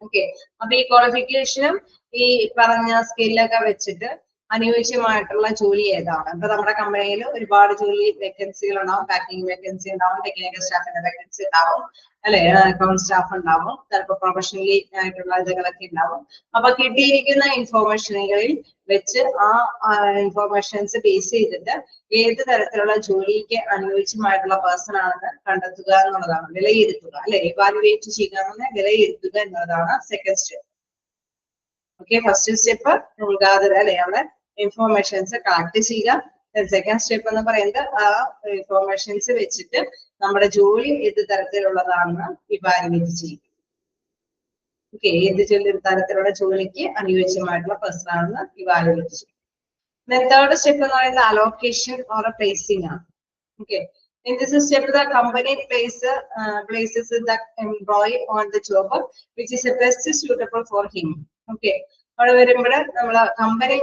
Okay, അപ്പൊ ഈ ക്വാളിഫിക്കേഷനും ഈ പറഞ്ഞ സ്കില്ലൊക്കെ വെച്ചിട്ട് അനുയോജ്യമായിട്ടുള്ള ജോലി ഏതാണ്. ഇപ്പൊ നമ്മുടെ കമ്പനിയിൽ ഒരുപാട് ജോലി വേക്കൻസികൾ ഉണ്ടാവും. പാക്കിംഗ് വേക്കൻസി ഉണ്ടാവും, ടെക്നിക്കൽ സ്റ്റാഫിന്റെ വേക്കൻസി ഉണ്ടാവും അല്ലെ, അക്കൗണ്ട് സ്റ്റാഫ് ഉണ്ടാവും, ചിലപ്പോൾ പ്രൊഫഷണലി ആയിട്ടുള്ള ഇതുകളൊക്കെ ഉണ്ടാവും. അപ്പൊ കിട്ടിയിരിക്കുന്ന ഇൻഫോർമേഷനുകളിൽ വെച്ച് ആ ഇൻഫോർമേഷൻസ് ബേസ് ചെയ്തിട്ട് ഏത് തരത്തിലുള്ള ജോലിക്ക് അനുയോജ്യമായിട്ടുള്ള പേഴ്സൺ ആണെന്ന് കണ്ടെത്തുക എന്നുള്ളതാണ്, വിലയിരുത്തുക അല്ലെ. ഇവാലുവേറ്റ് ചെയ്യുക എന്ന് വിലയിരുത്തുക എന്നുള്ളതാണ് second step. Okay, first step മുൻഗാതര അല്ലെ അവിടെ ഇൻഫോർമേഷൻസ് കളക്ട് ചെയ്യുക. സെക്കൻഡ് സ്റ്റെപ്പ് എന്ന് പറയുന്നത് ആ ഇൻഫോർമേഷൻസ് വെച്ചിട്ട് നമ്മുടെ ജോലി ഏത് തരത്തിലുള്ളതാണെന്ന് ഇവാലുവേറ്റ് ചെയ്യുക. ഓക്കെ, ഏത് തരത്തിലുള്ള ജോലിക്ക് അനുയോജ്യമായിട്ടുള്ള പേഴ്സൺ ആണെന്ന് ഇവാലുവേറ്റ് ചെയ്യും. തേർഡ് സ്റ്റെപ്പ് എന്ന് പറയുന്നത് അലോക്കേഷൻ ഓർ പ്ലേസിംഗ് ആണ്. Okay, in this step the company places the employee on the job which is the best suitable for him. Okay, അവിടെ വരുമ്പോൾ നമ്മൾ കമ്പനി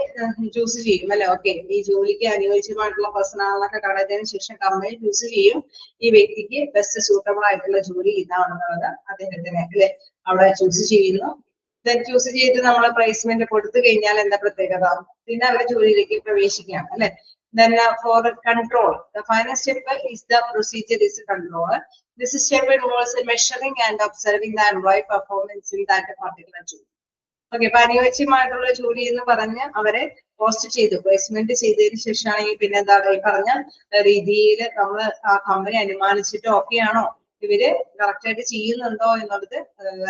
ചൂസ് ചെയ്യും അല്ലെ. ഓക്കെ, ഈ ജോലിക്ക് അനുയോജ്യമായിട്ടുള്ള പേഴ്സൺ ആണെന്നൊക്കെ കണ്ടതിന് ശേഷം കമ്പനി ചൂസ് ചെയ്യും ഈ വ്യക്തിക്ക് ബെസ്റ്റ് സൂട്ടബിൾ ആയിട്ടുള്ള ജോലി ഇതാണെന്നുള്ളത് അദ്ദേഹത്തിന് അല്ലെ അവിടെ ചൂസ് ചെയ്യുന്നു. ചൂസ് ചെയ്ത് നമ്മൾ പ്ലേസ്മെന്റ് കൊടുത്തു കഴിഞ്ഞാൽ എന്താ പ്രത്യേകത, പിന്നെ അവരുടെ ജോലിയിലേക്ക് പ്രവേശിക്കാം അല്ലെ. Then for control, the final step is the procedure is control. This step involves measuring and observing the employee performance in that particular job. Okay, അപ്പൊ അനുയോജ്യമായിട്ടുള്ള ജോലി എന്ന് പറഞ്ഞ് അവരെ പോസ്റ്റ് ചെയ്തു പ്ലേസ്മെന്റ് ചെയ്തതിന് ശേഷമാണെങ്കിൽ പിന്നെ എന്താണ് ഈ പറഞ്ഞ രീതിയിൽ നമ്മൾ ആ കമ്പനി അനുമാനിച്ചിട്ട് ഓക്കെയാണോ ഇവര് കറക്റ്റ് ആയിട്ട് ചെയ്യുന്നുണ്ടോ എന്നുള്ളത്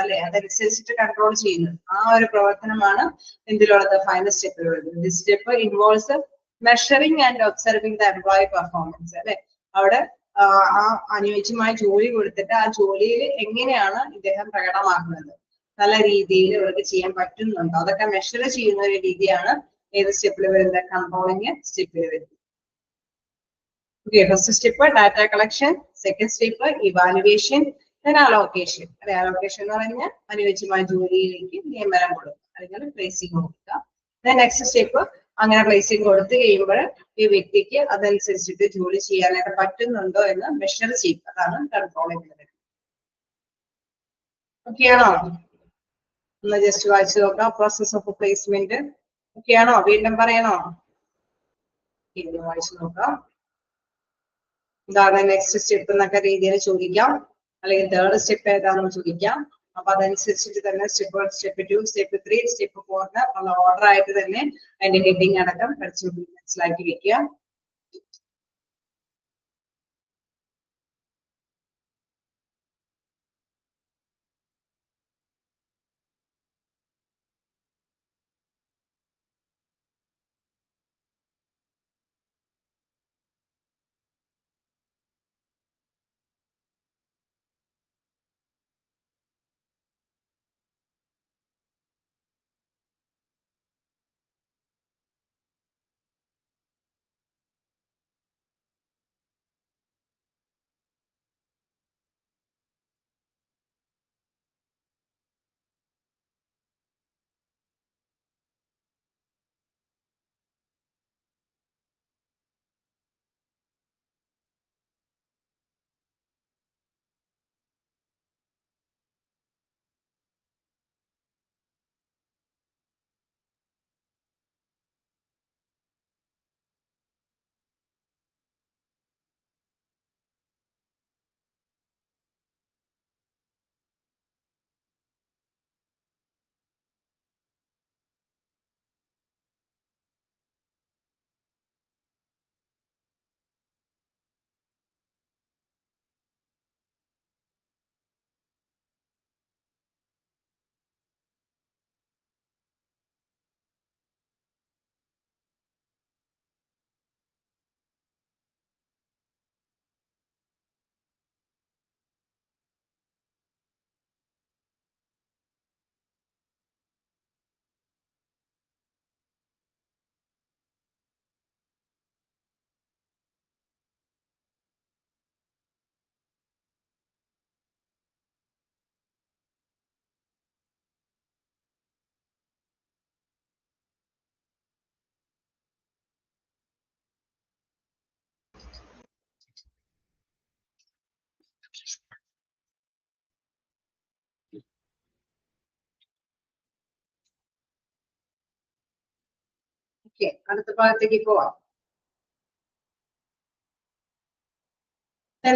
അല്ലെ അതനുസരിച്ചിട്ട് കൺട്രോൾ ചെയ്യുന്നത്. ആ ഒരു പ്രവർത്തനമാണ് എന്തിലുള്ളത്, ഫൈനൽ സ്റ്റെപ്പിലുള്ളത്. This step involves measuring and observing the employee performance അല്ലെ. അവിടെ ആ അനുയോജ്യമായ ജോലി കൊടുത്തിട്ട് ആ ജോലിയിൽ എങ്ങനെയാണ് ഇദ്ദേഹം പ്രകടമാക്കുന്നത്, നല്ല രീതിയിൽ ഇവർക്ക് ചെയ്യാൻ പറ്റുന്നുണ്ടോ, അതൊക്കെ മെഷർ ചെയ്യുന്ന ഒരു രീതിയാണ് ഏത് സ്റ്റെപ്പിൽ വരുന്നത്, കൺട്രോളിങ് സ്റ്റെപ്പിൽ വരുന്നത്. Okay, first step data collection, second step evaluation, then allocation. Allocation എന്ന് പറഞ്ഞാൽ അനുയോജ്യമായ ജോലിയിലേക്ക് നിയമനം കൊടുക്കുക, അല്ലെങ്കിൽ പ്ലേസിംഗ് കൊടുക്കുക. Then next step അങ്ങനെ പ്ലേസിംഗ് കൊടുത്തു കഴിയുമ്പോൾ ഈ വ്യക്തിക്ക് അതനുസരിച്ചിട്ട് ജോലി ചെയ്യാനായിട്ട് പറ്റുന്നുണ്ടോ എന്ന് മെഷർ ചെയ്യും. അതാണ് കൺട്രോളിംഗ്. ഓക്കെ ആണോ? ഒന്ന് ജസ്റ്റ് വായിച്ചു നോക്കാം. പ്രോസസ് ഓഫ് പ്ലേസ്മെന്റ് ഓക്കെ ആണോ? വീണ്ടും പറയണോ? വായിച്ചു നോക്കാം. എന്താണ് നെക്സ്റ്റ് സ്റ്റെപ്പ് എന്നൊക്കെ രീതിയിൽ ചോദിക്കാം, അല്ലെങ്കിൽ തേർഡ് സ്റ്റെപ്പ് ഏതാണെന്ന് ചോദിക്കാം. അപ്പൊ അതനുസരിച്ചിട്ട് തന്നെ സ്റ്റെപ്പ് 1, സ്റ്റെപ്പ് 2, സ്റ്റെപ്പ് 3, സ്റ്റെപ്പ് 4 ഉള്ള ഓർഡർ ആയിട്ട് തന്നെ അതിന്റെ ഹെഡിങ് അടക്കം പഠിച്ചു മനസ്സിലാക്കി വെക്കുക. ഓക്കെ, അടുത്ത ഭാഗത്തേക്ക് പോവാം.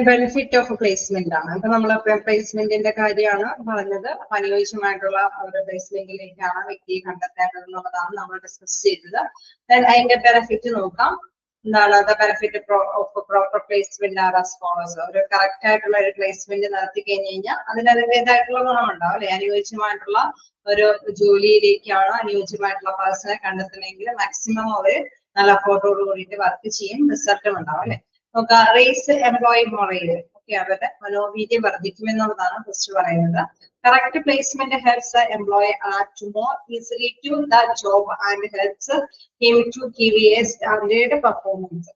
ബെനിഫിറ്റ് ഓഫ് പ്ലേസ്മെന്റ് ആണ്. അപ്പൊ നമ്മൾ പ്ലേസ്മെന്റിന്റെ കാര്യമാണ് പറഞ്ഞത്. അപ്പൊ അനുയോജ്യമായിട്ടുള്ള ഒരു പ്ലേസ്മെന്റിലേക്കാണ് വ്യക്തിയെ കണ്ടെത്തേണ്ടത് എന്നുള്ളതാണ് നമ്മൾ ഡിസ്കസ് ചെയ്തത്. അതിന്റെ ബെനിഫിറ്റ് നോക്കാം. എന്താണ് benefit of proper placement are as follows. ഒരു കറക്റ്റ് ആയിട്ടുള്ള ഒരു പ്ലേസ്മെന്റ് നടത്തി കഴിഞ്ഞു കഴിഞ്ഞാൽ അതിന് അതിൻ്റെതായിട്ടുള്ള ഗുണമുണ്ടാവും അല്ലെ. അനുയോജ്യമായിട്ടുള്ള ഒരു ജോലിയിലേക്കാണ് അനുയോജ്യമായിട്ടുള്ള പേഴ്സണെ കണ്ടെത്തണമെങ്കിൽ മാക്സിമം അവര് നല്ല എഫോർട്ടോട് കൂടിയിട്ട് വർക്ക് ചെയ്യും, റിസൾട്ടും ഉണ്ടാവും അല്ലെ. നോക്കാം, റേസ് എംപ്ലോയി മൊറൈൽ. ഓക്കെ, അവരുടെ മനോവീര്യം വർദ്ധിക്കും എന്നുള്ളതാണ് ഫസ്റ്റ് പറയുന്നത്. Correct placement helps employee to more easily to the job and helps him to give a standard performance.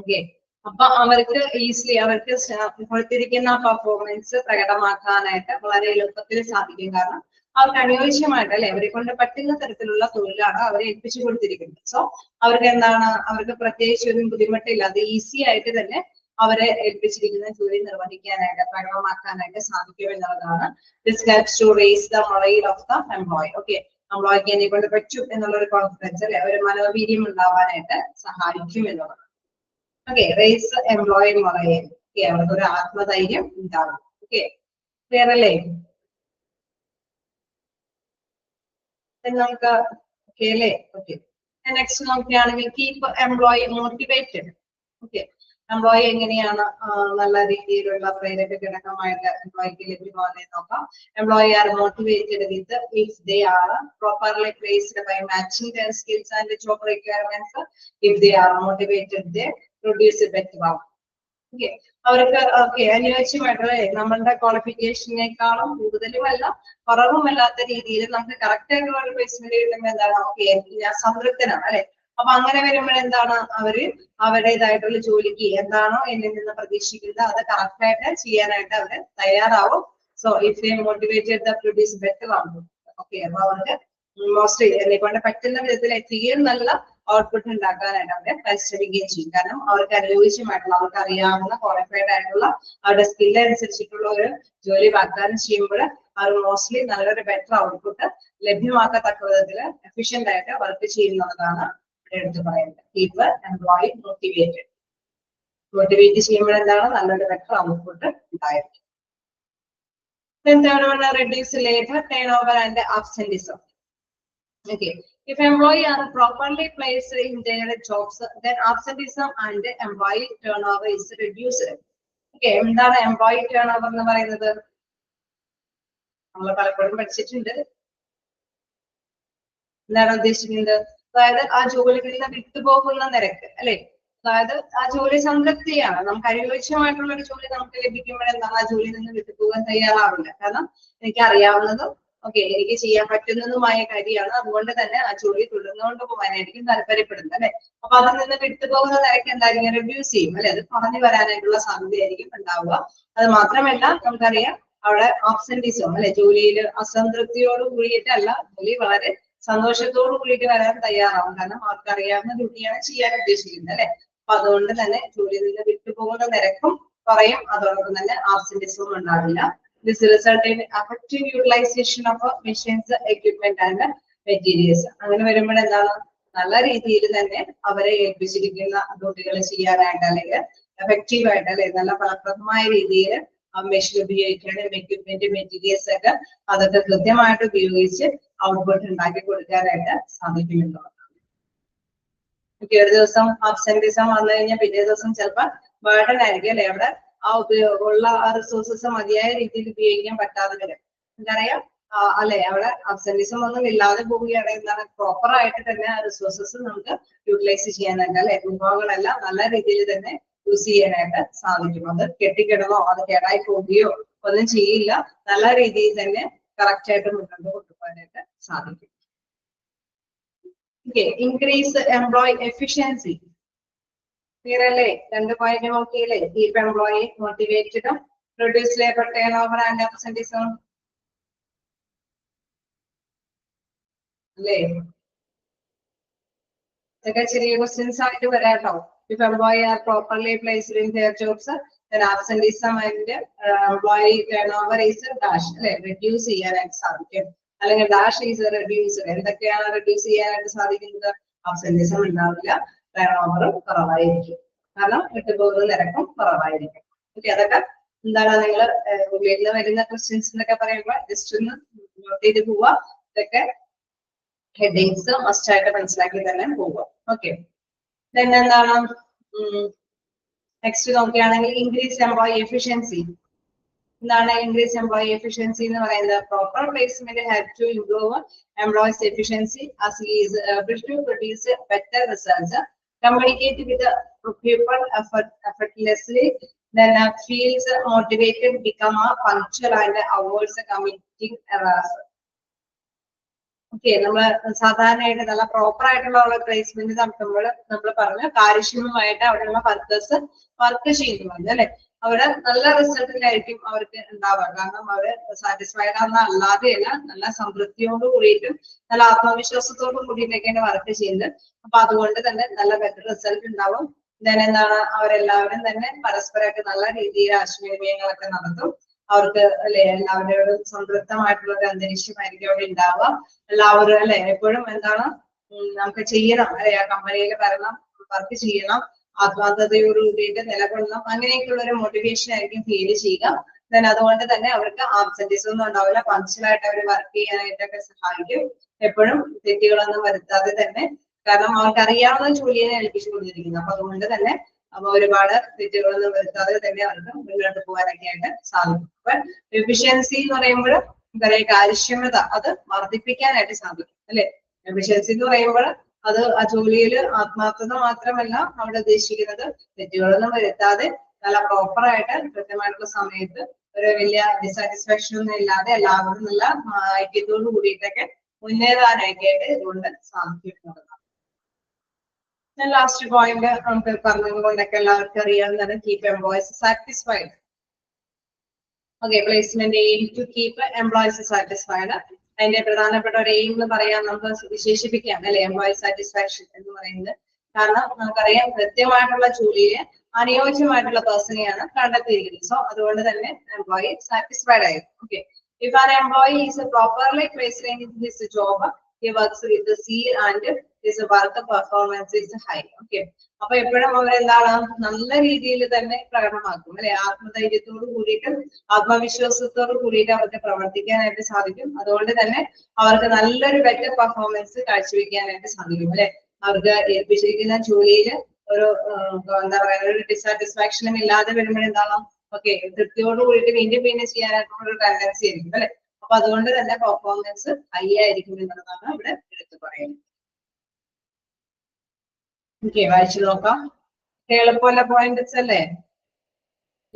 Okay, അപ്പൊ അവർക്ക് ഈസിലി അവർക്ക് കൊടുത്തിരിക്കുന്ന പെർഫോമൻസ് പ്രകടമാക്കാനായിട്ട് വളരെ എളുപ്പത്തിൽ സാധിക്കും. കാരണം അവർക്ക് അനുയോജ്യമായിട്ട് അല്ലെ, അവരെ കൊണ്ട് പറ്റുന്ന തരത്തിലുള്ള തൊഴിലാണ് അവരെ ഏൽപ്പിച്ചു കൊടുത്തിരിക്കുന്നത്. സോ അവർക്ക് എന്താണ്, അവർക്ക് പ്രത്യേകിച്ച് ഒരു ബുദ്ധിമുട്ടില്ലാതെ ഈസി ആയിട്ട് തന്നെ അവരെ ഏൽപ്പിച്ചിരിക്കുന്ന ജോലി നിർവഹിക്കാനായിട്ട് പ്രകടമാക്കാനായിട്ട് സാധിക്കും എന്നുള്ളതാണ്. This helps to raise the morale of the employee. Okay, എംപ്ലോയിക്ക് എന്നെ കൊണ്ട് പറ്റും എന്നുള്ള ഒരു കോൺഫിഡൻസ് അല്ലെ, ഒരു മനോവീര്യം ഉണ്ടാവാനായിട്ട് സഹായിക്കും എന്നുള്ളതാണ്. Okay, raise employee morale. Okay, അവർക്ക് ഒരു ആത്മധൈര്യം ഉണ്ടാകും. ഓക്കെ, ക്ലിയർ അല്ലേ? നമുക്ക് ഓക്കെ അല്ലേ? ഓക്കെ, നെക്സ്റ്റ് നോക്കുകയാണെങ്കിൽ keep employee motivated. Okay, employee എങ്ങനെയാണ് നല്ല രീതിയിലുള്ള പ്രേരകഘടകമായിട്ട് എംപ്ലോയിക്ക് ലഭ്യമാകുന്നത് നോക്കാം. Employee are motivated with if they are properly placed by matching their skills and job requirements. If they are motivated they produce better work. Okay, അവർക്ക് okay അനുയോജ്യമായിട്ടുള്ള നമ്മളുടെ ക്വാളിഫിക്കേഷനേക്കാളും കൂടുതലുമല്ല കുറവുമല്ലാത്ത രീതിയിൽ നമുക്ക് കറക്റ്റ് ആയിട്ടുള്ള ഒരു പ്ലേസ്മെന്റ് കിട്ടുമ്പോൾ എന്താണ്, ഓക്കെ ഞാൻ സംതൃപ്തനാണ് അല്ലെ, അപ്പൊ അങ്ങനെ വരുമ്പോഴെന്താണ് അവരുടേതായിട്ടുള്ള ജോലിക്ക് എന്താണോ എന്നിൽ നിന്ന് പ്രതീക്ഷിക്കുന്നത് അത് കറക്റ്റ് ആയിട്ട് ചെയ്യാനായിട്ട് അവര് തയ്യാറാവും. So if they motivated the produce better output. Okay, അപ്പൊ അവർക്ക് മോസ്റ്റ്ലി എന്നെ കൊണ്ട് പറ്റുന്ന വിധത്തിൽ എത്തിക്കുകയും നല്ല ഔട്ട്പുട്ട് ഉണ്ടാക്കാനായിട്ട് അവരെ പരിശ്രമിക്കുകയും ചെയ്യും. കാരണം അവർക്ക് അനുയോജ്യമായിട്ടുള്ള, അവർക്ക് അറിയാവുന്ന ക്വാളിഫൈഡ് ആയിട്ടുള്ള അവരുടെ സ്കില്ല് അനുസരിച്ചിട്ടുള്ള ഒരു ജോലി വാഗ്ദാനം ചെയ്യുമ്പോൾ അവർ മോസ്റ്റ്ലി നല്ലൊരു ബെറ്റർ ഔട്ട്പുട്ട് ലഭ്യമാക്കത്തക്ക വിധത്തിൽ എഫിഷ്യന്റ് ആയിട്ട് വർക്ക് ചെയ്യുന്നതാണ് ഇവിടെ എടുത്ത് പറയുന്നത്. Keep employee motivated. മോട്ടിവേറ്റ് ചെയ്യുമ്പോൾ എന്താണ് നല്ലൊരു ബെറ്റർ ഔട്ട്പുട്ട് ഉണ്ടായിരിക്കും. Then third one, reduce labor turnover and absenteeism. Okay, if employees are properly placed in their jobs, then absenteeism and employee turnover is reduced. Okay, എന്താണ് employee turn over എന്ന് പറയുന്നത്? നമ്മൾ പലപ്പോഴും പഠിച്ചിട്ടുണ്ട്. എന്താണ് ഉദ്ദേശിക്കുന്നത്? അതായത് ആ ജോലിയിൽ നിന്ന് വിട്ടുപോകുന്ന നിരക്ക് അല്ലെ, അതായത് ആ ജോലി സംതൃപ്തിയാണ്. നമുക്ക് അനുയോജ്യമായിട്ടുള്ള ഒരു ജോലി നമുക്ക് ലഭിക്കുമ്പോൾ എന്താണ് ആ ജോലിയിൽ നിന്ന് വിട്ടുപോകാൻ തയ്യാറാവില്ല. കാരണം എനിക്ക് അറിയാവുന്നതും എനിക്ക് ചെയ്യാൻ പറ്റുന്നതുമായ കാര്യമാണ്. അതുകൊണ്ട് തന്നെ ആ ജോലി തുടർന്നുകൊണ്ട് പോകാനായിരിക്കും താല്പര്യപ്പെടുന്നത് അല്ലെ. അപ്പൊ അതിൽ നിന്ന് വിട്ടുപോകുന്ന നിരക്ക് എന്തായിരിക്കും? റെഡ്യൂസ് ചെയ്യും അല്ലെ. അത് കുറഞ്ഞു വരാനായിട്ടുള്ള സാധ്യതയായിരിക്കും ഉണ്ടാവുക. അത് മാത്രമല്ല നമുക്കറിയാം അവിടെ ആബ്സെന്റിസം അല്ലെ, ജോലിയിൽ അസംതൃപ്തിയോട് കൂടിയിട്ടല്ല, ജോലി വളരെ സന്തോഷത്തോടു കൂടിയിട്ട് വരാൻ തയ്യാറാവും. കാരണം അവർക്ക് അറിയാവുന്ന ഡ്യൂട്ടിയാണ് ചെയ്യാൻ ഉദ്ദേശിക്കുന്നത് അല്ലെ. അപ്പൊ അതുകൊണ്ട് തന്നെ ജോലിയിൽ നിന്ന് വിട്ടുപോകുന്ന നിരക്കും കുറയും. അതോടൊപ്പം തന്നെ ആബ്സെന്റിസവും ഉണ്ടാവില്ല. This result in effective utilization of machines, equipment and materials. അങ്ങനെ വരുമ്പോൾ എന്താണ് നല്ല രീതിയിൽ തന്നെ അവരെ ഏൽപ്പിച്ചിരിക്കുന്ന ഡ്യൂട്ടികൾ ചെയ്യാനായിട്ട് അല്ലെങ്കിൽ എഫക്റ്റീവ് ആയിട്ട് അല്ലെ നല്ല ഫലപ്രദമായ രീതിയിൽ ആ മെഷീൻ ഉപയോഗിക്കാനും എക്യുപ്മെന്റ് മെറ്റീരിയൽസ് ഒക്കെ അതൊക്കെ കൃത്യമായിട്ട് ഉപയോഗിച്ച് ഔട്ട്പുട്ട് ഉണ്ടാക്കി കൊടുക്കാനായിട്ട് സാധിക്കുമെന്നുള്ളതാണ്. ഒരു ദിവസം ആബ്സെന്റിസം വന്നു കഴിഞ്ഞാൽ പിറ്റേ ദിവസം ചിലപ്പോൾ ബേർഡൻ ആയിരിക്കും അല്ലെ. അവിടെ ആ ഉപയോഗമുള്ള ആ റിസോഴ്സസ് മതിയായ രീതിയിൽ ഉപയോഗിക്കാൻ പറ്റാതെ വരും. എന്താ അല്ലെ, അവിടെ അബ്സെന്റിസം ഒന്നും ഇല്ലാതെ പോവുകയാണെങ്കിൽ എന്താണ് പ്രോപ്പർ ആയിട്ട് തന്നെ ആ റിസോഴ്സസ് നമുക്ക് യൂട്ടിലൈസ് ചെയ്യാനായിട്ട് അല്ലെ, വിഭവങ്ങളെല്ലാം നല്ല രീതിയിൽ തന്നെ യൂസ് ചെയ്യാനായിട്ട് സാധിക്കും. അത് കെട്ടിക്കിടന്നോ അത് കേടായി പോവുകയോ ഒന്നും ചെയ്യില്ല. നല്ല രീതിയിൽ തന്നെ കറക്റ്റ് ആയിട്ട് മുന്നോട്ട് കൊണ്ടുപോകാനായിട്ട് സാധിക്കും. Increase employee efficiency. ക്ലിയർ അല്ലേ? രണ്ട് പോയിന്റ് നോക്കിയില്ലേ? Keep employee motivated, reduce labour turnover and absenteeism അല്ലേ? ഇതൊക്കെ ചെറിയ ക്വസ്റ്റ്യൻസ് ആയിട്ട് വരാട്ടോ. If employees are properly placed in their jobs, then absenteeism and employee turnover is dash അല്ലെ, reduce ചെയ്യാനായിട്ട് സാധിക്കും. അല്ലെങ്കിൽ dash is reduce. എന്തൊക്കെയാണ് reduce ചെയ്യാനായിട്ട് സാധിക്കുന്നത്? absenteeism ഉണ്ടാവില്ല, turnover കുറവായിരിക്കും, കാരണം വിട്ടുപോകുന്ന നിരക്കും കുറവായിരിക്കും. ഓക്കെ, അതൊക്കെ എന്താണ് നിങ്ങൾ ഉള്ളിൽ വരുന്ന ക്വസ്റ്റ്യൻസ് എന്നൊക്കെ പറയുമ്പോൾ ജസ്റ്റ് ഒന്ന് നോട്ട് ചെയ്ത് പോവുക. ഇതൊക്കെ ഹെഡിങ്സ് മസ്റ്റ് ആയിട്ട് മനസ്സിലാക്കി തന്നെ പോവുക. ഓക്കെ, എന്താണ് നെക്സ്റ്റ് നോക്കുകയാണെങ്കിൽ ഇൻക്രീസ് എംപ്ലോയി എഫിഷ്യൻസി. എന്താണ് ഇൻക്രീസ് എംപ്ലോയി എഫിഷ്യൻസി എന്ന് പറയുന്നത്? Proper placement help to improve employees efficiency as he is able to produce better results, communicate with the people effortlessly, then feels motivated, become punctual and avoids committing errors. Okay, നമ്മൾ സാധാരണയായിട്ട് നല്ല proper ആയിട്ടുള്ള placement നടത്തുമ്പോൾ നമ്മൾ പറഞ്ഞു കാര്യക്ഷമമായിട്ട് അവിടെയുള്ള workers work ചെയ്യുന്നുണ്ട് അല്ലെ. അവിടെ നല്ല റിസൾട്ടിലായിരിക്കും അവർക്ക് ഉണ്ടാവുക. കാരണം അവര് സാറ്റിസ്ഫൈഡ് ആവുന്ന അല്ലാതെയല്ല, നല്ല സംതൃപ്തിയോട് കൂടിയിട്ടും നല്ല ആത്മവിശ്വാസത്തോടും കൂടിയിട്ടൊക്കെയാണ് വർക്ക് ചെയ്യുന്നത്. അപ്പൊ അതുകൊണ്ട് തന്നെ നല്ല ബെറ്റർ റിസൾട്ട് ഉണ്ടാവും. എന്താണ് അവരെല്ലാവരും തന്നെ പരസ്പരമായിട്ട് നല്ല രീതിയിൽ ആശയവിനിമയങ്ങളൊക്കെ നടത്തും. അവർക്ക് അല്ലെ എല്ലാവരോടും സംതൃപ്തമായിട്ടുള്ള ഒരു അന്തരീക്ഷമായിരിക്കും അവിടെ ഉണ്ടാവുക. എല്ലാവരും അല്ലെ എപ്പോഴും എന്താണ് നമുക്ക് ചെയ്യണം അല്ലെ, ആ കമ്പനിയിൽ വരണം, വർക്ക് ചെയ്യണം, ആത്മാർത്ഥതയോട് കൂടിയിട്ട് നിലകൊള്ളണം, അങ്ങനെയൊക്കെയുള്ള ഒരു മോട്ടിവേഷൻ ആയിരിക്കും ഫീൽ ചെയ്യുക. ദെൻ അതുകൊണ്ട് തന്നെ അവർക്ക് ആബ്സെന്റീസ് ഒന്നും ഉണ്ടാവില്ല, പങ്ക്ച്വലായിട്ട് അവർ വർക്ക് ചെയ്യാനായിട്ടൊക്കെ സഹായിക്കും. എപ്പോഴും തെറ്റുകളൊന്നും വരുത്താതെ തന്നെ, കാരണം അവർക്ക് അറിയാവുന്ന ജോലിയെ ഏൽപ്പിച്ചു കൊണ്ടിരിക്കുന്നു. അപ്പൊ അതുകൊണ്ട് തന്നെ അപ്പൊ ഒരുപാട് തെറ്റുകളൊന്നും വരുത്താതെ തന്നെ അവർക്ക് മുന്നോട്ട് പോകാനൊക്കെ ആയിട്ട് സാധിക്കും. അപ്പൊ എഫിഷ്യൻസി എന്ന് പറയുമ്പോൾ എന്താ പറയുക, കാര്യക്ഷമത അത് വർദ്ധിപ്പിക്കാനായിട്ട് സാധിക്കും അല്ലെ. എഫിഷ്യൻസി എന്ന് പറയുമ്പോൾ അത് ആ ജോലിയിൽ ആത്മാർത്ഥത മാത്രമല്ല അവിടെ ഉദ്ദേശിക്കുന്നത്, തെറ്റുകളൊന്നും വരുത്താതെ നല്ല പ്രോപ്പർ ആയിട്ട് കൃത്യമായിട്ടുള്ള സമയത്ത് ഒരു വലിയ ഡിസാറ്റിസ്ഫാക്ഷൻ ഒന്നും ഇല്ലാതെ എല്ലാവരും നല്ല ഐക്യത്തോട് കൂടിയിട്ടൊക്കെ മുന്നേറാനായിട്ട് ഇതുകൊണ്ട് സാധിക്കുന്നതാണ്. ലാസ്റ്റ് പോയിന്റ് നമുക്ക് പറഞ്ഞതുകൊണ്ടൊക്കെ എല്ലാവർക്കും അറിയാവുന്നതാണ് keep employees satisfied. Okay, placement aim to keep employees satisfied. അതിന്റെ പ്രധാനപ്പെട്ട ഒരു എയിം എന്ന് പറയാൻ നമുക്ക് വിശേഷിപ്പിക്കാം അല്ലെ, എംപ്ലോയി സാറ്റിസ്ഫാക്ഷൻ എന്ന് പറയുന്നത്. കാരണം നമുക്കറിയാം കൃത്യമായിട്ടുള്ള ജോലിയിൽ അനുയോജ്യമായിട്ടുള്ള പേഴ്സണെയാണ് കണ്ടെത്തിയിരിക്കുന്നത്. സോ അതുകൊണ്ട് തന്നെ എംപ്ലോയി സാറ്റിസ്ഫൈഡ് ആയിരുന്നു. Okay, if an employee is properly placed in his job, he works with the zeal and his work performance is high. Okay, അപ്പൊ എപ്പോഴും അവർ എന്താണ് നല്ല രീതിയിൽ തന്നെ പ്രകടമാക്കും അല്ലെ, ആത്മധൈര്യത്തോട് കൂടിയിട്ട് ആത്മവിശ്വാസത്തോട് കൂടിയിട്ട് അവർക്ക് പ്രവർത്തിക്കാനായിട്ട് സാധിക്കും. അതുകൊണ്ട് തന്നെ അവർക്ക് നല്ലൊരു ബെറ്റർ പെർഫോമൻസ് കാഴ്ചവെക്കാനായിട്ട് സാധിക്കും അല്ലെ. അവർക്ക് ഏൽപ്പിച്ചിരിക്കുന്ന ജോലിയിൽ ഒരു എന്താ പറയുക, ഒരു ഡിസാറ്റിസ്ഫാക്ഷനും ഇല്ലാതെ വരുമ്പോഴെന്താണ് ഓക്കെ തൃപ്തിയോട് കൂടിയിട്ട് വീണ്ടും വീണ്ടും ചെയ്യാനായിട്ടുള്ള ഒരു ടെൻഡൻസി ആയിരിക്കും അല്ലെ. അപ്പൊ അതുകൊണ്ട് തന്നെ പെർഫോമൻസ് ഹൈ ആയിരിക്കും എന്നുള്ളതാണ് ഇവിടെ എടുത്തു പറയുന്നത്. ഓക്കെ, വായിച്ചു നോക്കാം. എളുപ്പമുള്ള പോയിന്റ്സ് അല്ലേ,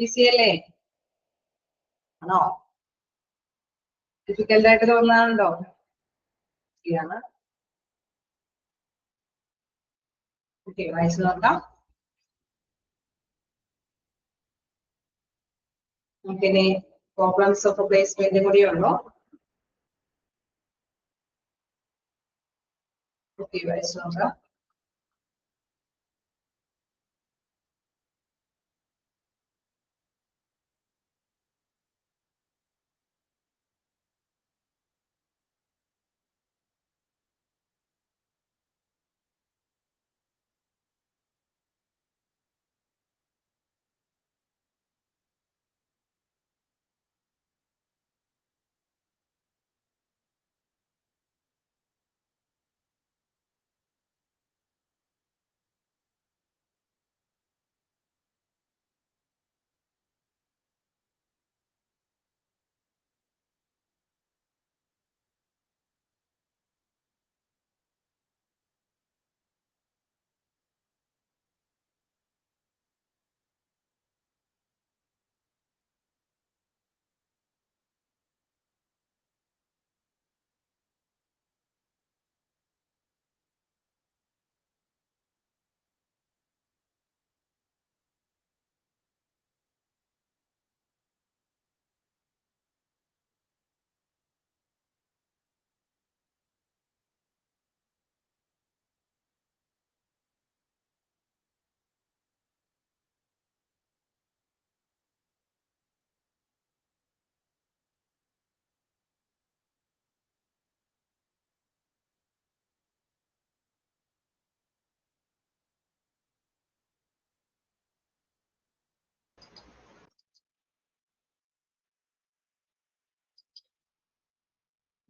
ഈസി അല്ലേ, ആണോ ഡിഫിക്കൽട്ട് ആയിട്ട് തോന്നാറുണ്ടോ? ശരിയാണ്. ഓക്കെ, വായിച്ചു നോക്കാം. നമുക്കിനി പ്രോബ്ലംസ് ഓഫ് പ്ലേസ്മെന്റ് കൂടി ഉള്ളൂ. ഓക്കെ, വായിച്ചു നോക്കാം.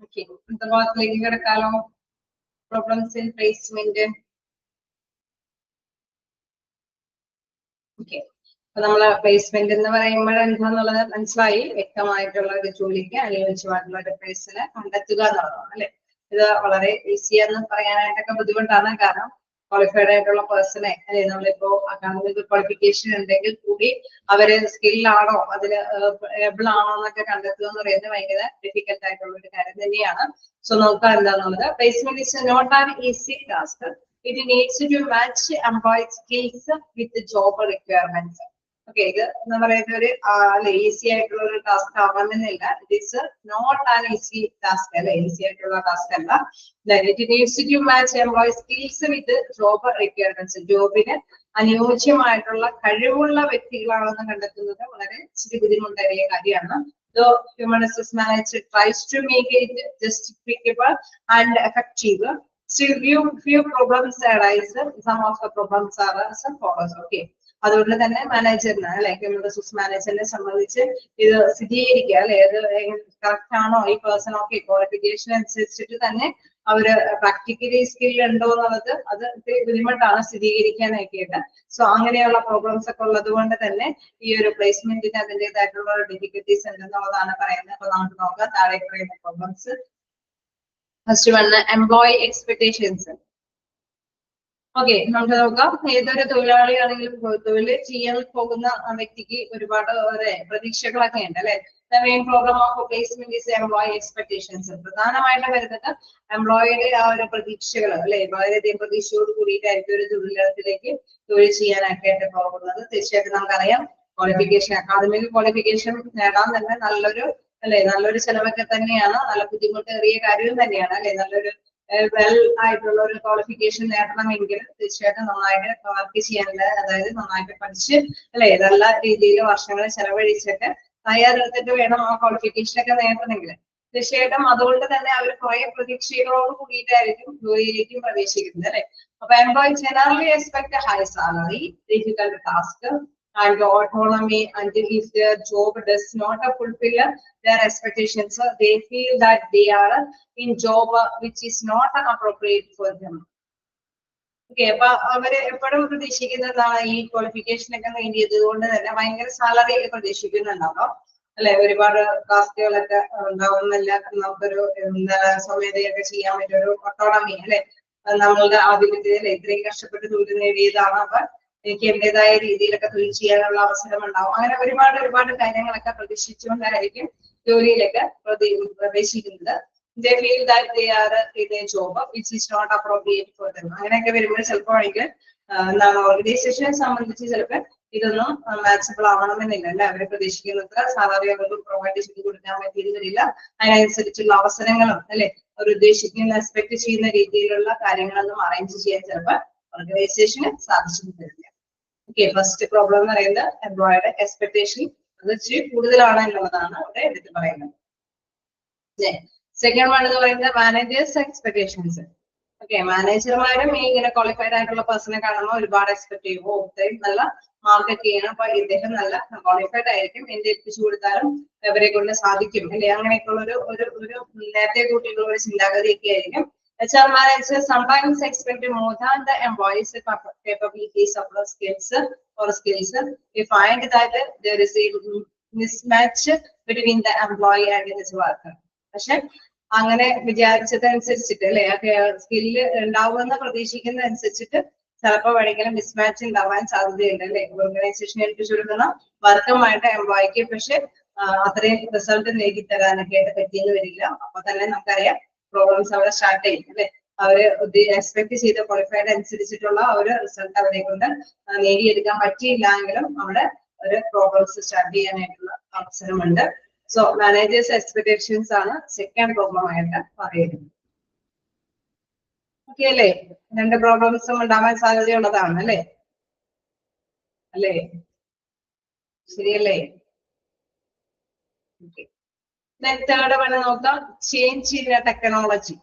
ഓക്കെ, ഭാഗത്തിലേക്ക് കിടക്കാലോ. Problems in placement. ഓക്കെ, അപ്പൊ നമ്മള് പ്ലേസ്മെന്റ് എന്ന് പറയുമ്പോൾ എന്താന്നുള്ളത് മനസ്സിലായി. വ്യക്തമായിട്ടുള്ള ഒരു ജോലിക്ക് അനുയോജ്യമായിട്ടുള്ള ഒരു പ്ലേസിനെ കണ്ടെത്തുക എന്നുള്ളതാണ് അല്ലെ. ഇത് വളരെ ഈസി എന്ന് പറയാനായിട്ടൊക്കെ ബുദ്ധിമുട്ടാണ്. കാരണം ക്വാളിഫൈഡ് ആയിട്ടുള്ള പേഴ്സണെ അല്ലെ, നമ്മളിപ്പോ അക്കാദമിക് ക്വാളിഫിക്കേഷൻ ഉണ്ടെങ്കിൽ കൂടി അവര് സ്കില്ലാണോ അതിന് ഏബിൾ ആണോ എന്നൊക്കെ കണ്ടെത്തുക എന്ന് പറയുന്നത് ഭയങ്കര ഡിഫിക്കൽട്ട് ആയിട്ടുള്ള ഒരു കാര്യം തന്നെയാണ്. സോ നോക്കാം എന്താന്നുള്ളത്. Placement is not an easy task. It needs to match employee skills with the job requirements. Okay, ഇത് എന്ന് പറയുന്ന ഒരു ഈസി ആയിട്ടുള്ള ഒരു ടാസ്ക് ആവണമെന്നില്ല. It is not an easy task അല്ലെ, ഈസി ആയിട്ടുള്ള ടാസ്ക് അല്ല. It needs to match employee skills with job requirements. ജോബിന് അനുയോജ്യമായിട്ടുള്ള കഴിവുള്ള വ്യക്തികളാണെന്ന് കണ്ടെത്തുന്നത് വളരെ ഇച്ചിരി ബുദ്ധിമുട്ടേറിയ കാര്യമാണ്. The human resource manager tries to make it justifiable and effective. Still, few problems arise. Some of the problems are as follows. Okay, അതുകൊണ്ട് തന്നെ മാനേജറിന് അല്ലെ, ഹ്യൂമൻ റിസോഴ്സ് മാനേജറിനെ സംബന്ധിച്ച് ഇത് സ്ഥിരീകരിക്കുക അല്ലെ, ഇത് കറക്റ്റ് ആണോ ഈ പേഴ്സൺ. ഓക്കെ, ക്വാളിഫിക്കേഷൻ അനുസരിച്ചിട്ട് തന്നെ അവര് പ്രാക്ടിക്കലി സ്കിൽ ഉണ്ടോ എന്നുള്ളത് അത് ബുദ്ധിമുട്ടാണ് സ്ഥിരീകരിക്കാനായിട്ട്. സോ അങ്ങനെയുള്ള പ്രോബ്ലംസ് ഒക്കെ ഉള്ളത് കൊണ്ട് തന്നെ ഈ ഒരു പ്ലേസ്മെന്റിന് അതിൻ്റെതായിട്ടുള്ള ഡിഫിക്കൽട്ടീസ് ഉണ്ടെന്നുള്ളതാണ് പറയുന്നത്. അപ്പൊ നമുക്ക് നോക്കാം താഴെ പറയുന്ന problems. First one, employee expectations. Okay, നമുക്ക് നോക്കാം. ഏതൊരു തൊഴിലാളിയാണെങ്കിലും തൊഴിൽ ചെയ്യാൻ പോകുന്ന വ്യക്തിക്ക് ഒരുപാട് പ്രതീക്ഷകളൊക്കെ ഉണ്ട് അല്ലെ. The main program of placement is employee expectations. പ്രധാനമായിട്ട് വരുന്നത് എംപ്ലോയിയുടെ ആ ഒരു പ്രതീക്ഷകൾ അല്ലെ, വളരെയധികം പ്രതീക്ഷയോട് കൂടിയിട്ടായിരിക്കും ഒരു തൊഴിലിടത്തിലേക്ക് തൊഴിൽ ചെയ്യാനായിട്ട് പോകുന്നത്. തീർച്ചയായിട്ടും നമുക്കറിയാം ക്വാളിഫിക്കേഷൻ, അക്കാദമിക് ക്വാളിഫിക്കേഷൻ നേടാൻ തന്നെ നല്ലൊരു ചെലവൊക്കെ തന്നെയാണ്, നല്ല ബുദ്ധിമുട്ടേറിയ കാര്യവും തന്നെയാണ് അല്ലെ. നല്ലൊരു വെൽ ആയിട്ടുള്ള ഒരു ക്വാളിഫിക്കേഷൻ നേടണമെങ്കിൽ തീർച്ചയായിട്ടും നന്നായിട്ട് വർക്ക് ചെയ്യാനുള്ള, അതായത് നന്നായിട്ട് പഠിച്ച് അല്ലെ നല്ല രീതിയിൽ വർഷങ്ങൾ ചെലവഴിച്ചിട്ട് തയ്യാറെടുത്തിട്ട് വേണം ആ ക്വാളിഫിക്കേഷൻ ഒക്കെ നേടണമെങ്കിൽ. തീർച്ചയായിട്ടും അതുകൊണ്ട് തന്നെ അവർ കുറെ പ്രതീക്ഷകളോട് കൂടിയിട്ടായിരിക്കും ജോലിയിലേക്കും പ്രവേശിക്കുന്നത് അല്ലെ. അപ്പൊ employee generally expect high salary, difficult task and autonomy, until if their job does not fulfill their expectations, they feel that they are in job which is not appropriate for them. Okay, അപ്പൊ അവര് എപ്പോഴും പ്രതീക്ഷിക്കുന്നതാണ് ഈ qualification ഒക്കെ നേടിയത് കൊണ്ട് തന്നെ ഭയങ്കര salary പ്രതീക്ഷിക്കുന്നുണ്ടാവും അല്ലെ. ഒരുപാട് ടാസ്കുകളൊക്കെ ഉണ്ടാവുന്നില്ല, നമുക്കൊരു സ്വമേധയൊക്കെ ചെയ്യാൻ പറ്റിയ ഒരു ഓട്ടോണമി അല്ലെ, നമ്മളുടെ ആധിപത്യത്തിൽ ഇത്രയും കഷ്ടപ്പെട്ട് തൊഴിൽ നേടിയതാണ്, അപ്പൊ എനിക്ക് എന്റേതായ രീതിയിലൊക്കെ തൊഴിൽ ചെയ്യാനുള്ള അവസരം ഉണ്ടാവും. അങ്ങനെ ഒരുപാട് കാര്യങ്ങളൊക്കെ പ്രതീക്ഷിച്ചുകൊണ്ടായിരിക്കും ജോലിയിലൊക്കെ പ്രവേശിക്കുന്നത്. They feel that they are in a job which is not appropriate for them. അങ്ങനെയൊക്കെ വരുമ്പോൾ ചിലപ്പോൾ എന്താണ് ഓർഗനൈസേഷനെ സംബന്ധിച്ച് ചിലപ്പോൾ ഇതൊന്നും മാച്ചബിൾ ആവണമെന്നില്ല അല്ലെ. അവരെ പ്രതീക്ഷിക്കുന്നത് സാലറി അവർക്ക് പ്രൊവൈഡ് ചെയ്ത് കൊടുക്കാൻ പറ്റിയെന്ന് വരില്ല, അതിനനുസരിച്ചുള്ള അവസരങ്ങളും അല്ലെ അവർ ഉദ്ദേശിക്കുന്ന എക്സ്പെക്ട് ചെയ്യുന്ന രീതിയിലുള്ള കാര്യങ്ങളൊന്നും അറേഞ്ച് ചെയ്യാൻ ചിലപ്പോൾ ഓർഗനൈസേഷന് സാധിച്ചു തരില്ല. ഓക്കെ, ഫസ്റ്റ് പ്രോബ്ലം എന്ന് പറയുന്നത് എംപ്ലോയിയുടെ എക്സ്പെക്ടേഷൻ അത് ഇച്ചിരി കൂടുതലാണ് എന്നുള്ളതാണ് ഇവിടെ എടുത്ത് പറയുന്നത്. സെക്കൻഡ് വൺ എന്ന് പറയുന്നത് മാനേജേഴ്സ് എക്സ്പെക്ടേഷൻസ്. ഓക്കെ, മാനേജർമാരും ഇങ്ങനെ ക്വാളിഫൈഡ് ആയിട്ടുള്ള പേഴ്സണെ കാണുമ്പോൾ ഒരുപാട് എക്സ്പെക്ട് ചെയ്യും. ഇത്രയും നല്ല മാർക്കൊക്കെ ചെയ്യണം, അപ്പൊ ഇദ്ദേഹം നല്ല ക്വാളിഫൈഡ് ആയിരിക്കും, എന്റെ ഏൽപ്പിച്ചു കൊടുത്താലും അവരെ കൊണ്ട് സാധിക്കും അല്ലെ. അങ്ങനെയൊക്കെയുള്ള ഒരു നേരത്തെ കൂട്ടിയുള്ള ഒരു ചിന്താഗതിയൊക്കെ ആയിരിക്കും. HR managers sometimes expect more than the employees' capabilities or skills. We find that there is a mismatch between the employee and his worker. പക്ഷെ അങ്ങനെ വിചാരിച്ചതനുസരിച്ചിട്ട് അല്ലെ, സ്കില്ല് ഉണ്ടാവുമെന്ന് പ്രതീക്ഷിക്കുന്ന അനുസരിച്ചിട്ട് ചിലപ്പോൾ വേണമെങ്കിലും മിസ്മാച്ച് ഉണ്ടാവാൻ സാധ്യതയുണ്ട് അല്ലെ. ഓർഗനൈസേഷൻ ഏൽപ്പിച്ചു കൊടുക്കുന്ന വർക്കുമായിട്ട് എംപ്ലോയിക്ക് പക്ഷെ അത്രയും റിസൾട്ട് നേടിത്തരാനൊക്കെ ആയിട്ട് പറ്റിയെന്ന് വരില്ല. അപ്പൊ തന്നെ നമുക്കറിയാം പ്രോബ്ലംസ് അവിടെ സ്റ്റാർട്ട് ചെയ്യും അല്ലെ. അവര് എക്സ്പെക്ട് ചെയ്ത ക്വാളിഫൈഡ് അനുസരിച്ചിട്ടുള്ള ഒരു റിസൾട്ട് അവരെ കൊണ്ട് നേടിയെടുക്കാൻ പറ്റിയില്ല എങ്കിലും അവിടെ ഒരു പ്രോബ്ലംസ് സ്റ്റാർട്ട് ചെയ്യാനായിട്ടുള്ള അവസരമുണ്ട്. സോ മാനേജേഴ്സ് എക്സ്പെക്ടേഷൻസ് ആണ് സെക്കൻഡ് പ്രോബ്ലം ആയിട്ട് പറയുന്നത്. ഓക്കെ അല്ലേ, രണ്ട് പ്രോബ്ലംസും ഉണ്ടാവാൻ സാധ്യതയുള്ളതാണ് അല്ലേ അല്ലേ, ശരിയല്ലേ? ഓക്കെ, തേർഡ് വൺ നോക്കാം, ചേഞ്ച് ഇൻ ടെക്നോളജി.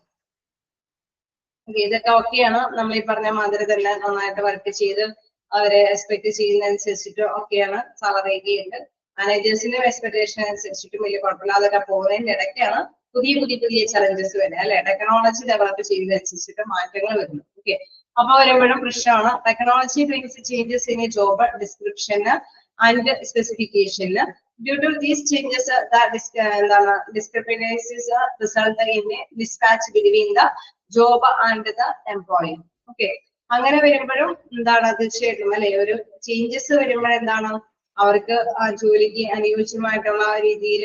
ഇതൊക്കെ ഓക്കെയാണ്, നമ്മൾ ഈ പറഞ്ഞ മാതിരി തന്നെ നന്നായിട്ട് വർക്ക് ചെയ്ത് അവരെ എക്സ്പെക്ട് ചെയ്യുന്നതനുസരിച്ചിട്ട് ഒക്കെയാണ് സാലറി ഉണ്ട്. മാനേജേഴ്സിന്റെ എക്സ്പെക്ടേഷൻ അനുസരിച്ചിട്ടും വലിയ കുഴപ്പമില്ല. അതൊക്കെ പോകുന്നതിന്റെ ഇടയ്ക്കാണ് പുതിയ ചലഞ്ചസ് വരുന്നത് അല്ലെ. ടെക്നോളജി ഡെവലപ്പ് ചെയ്യുന്നതനുസരിച്ചിട്ട് മാറ്റങ്ങൾ വരുന്നു. ഓക്കെ, അപ്പൊ വരുമ്പോഴും പ്രശ്നമാണ്. Technology brings changes in job description and specification. Due to these changes, the discrepancies result in a mismatch between the job and the employee. Okay, അങ്ങനെ വരുമ്പോഴും എന്താണ് തീർച്ചയായിട്ടും അല്ലെ, ഒരു ചേഞ്ചസ് വരുമ്പോൾ എന്താണ് അവർക്ക് ആ ജോലിക്ക് അനുയോജ്യമായിട്ടുള്ള രീതിയിൽ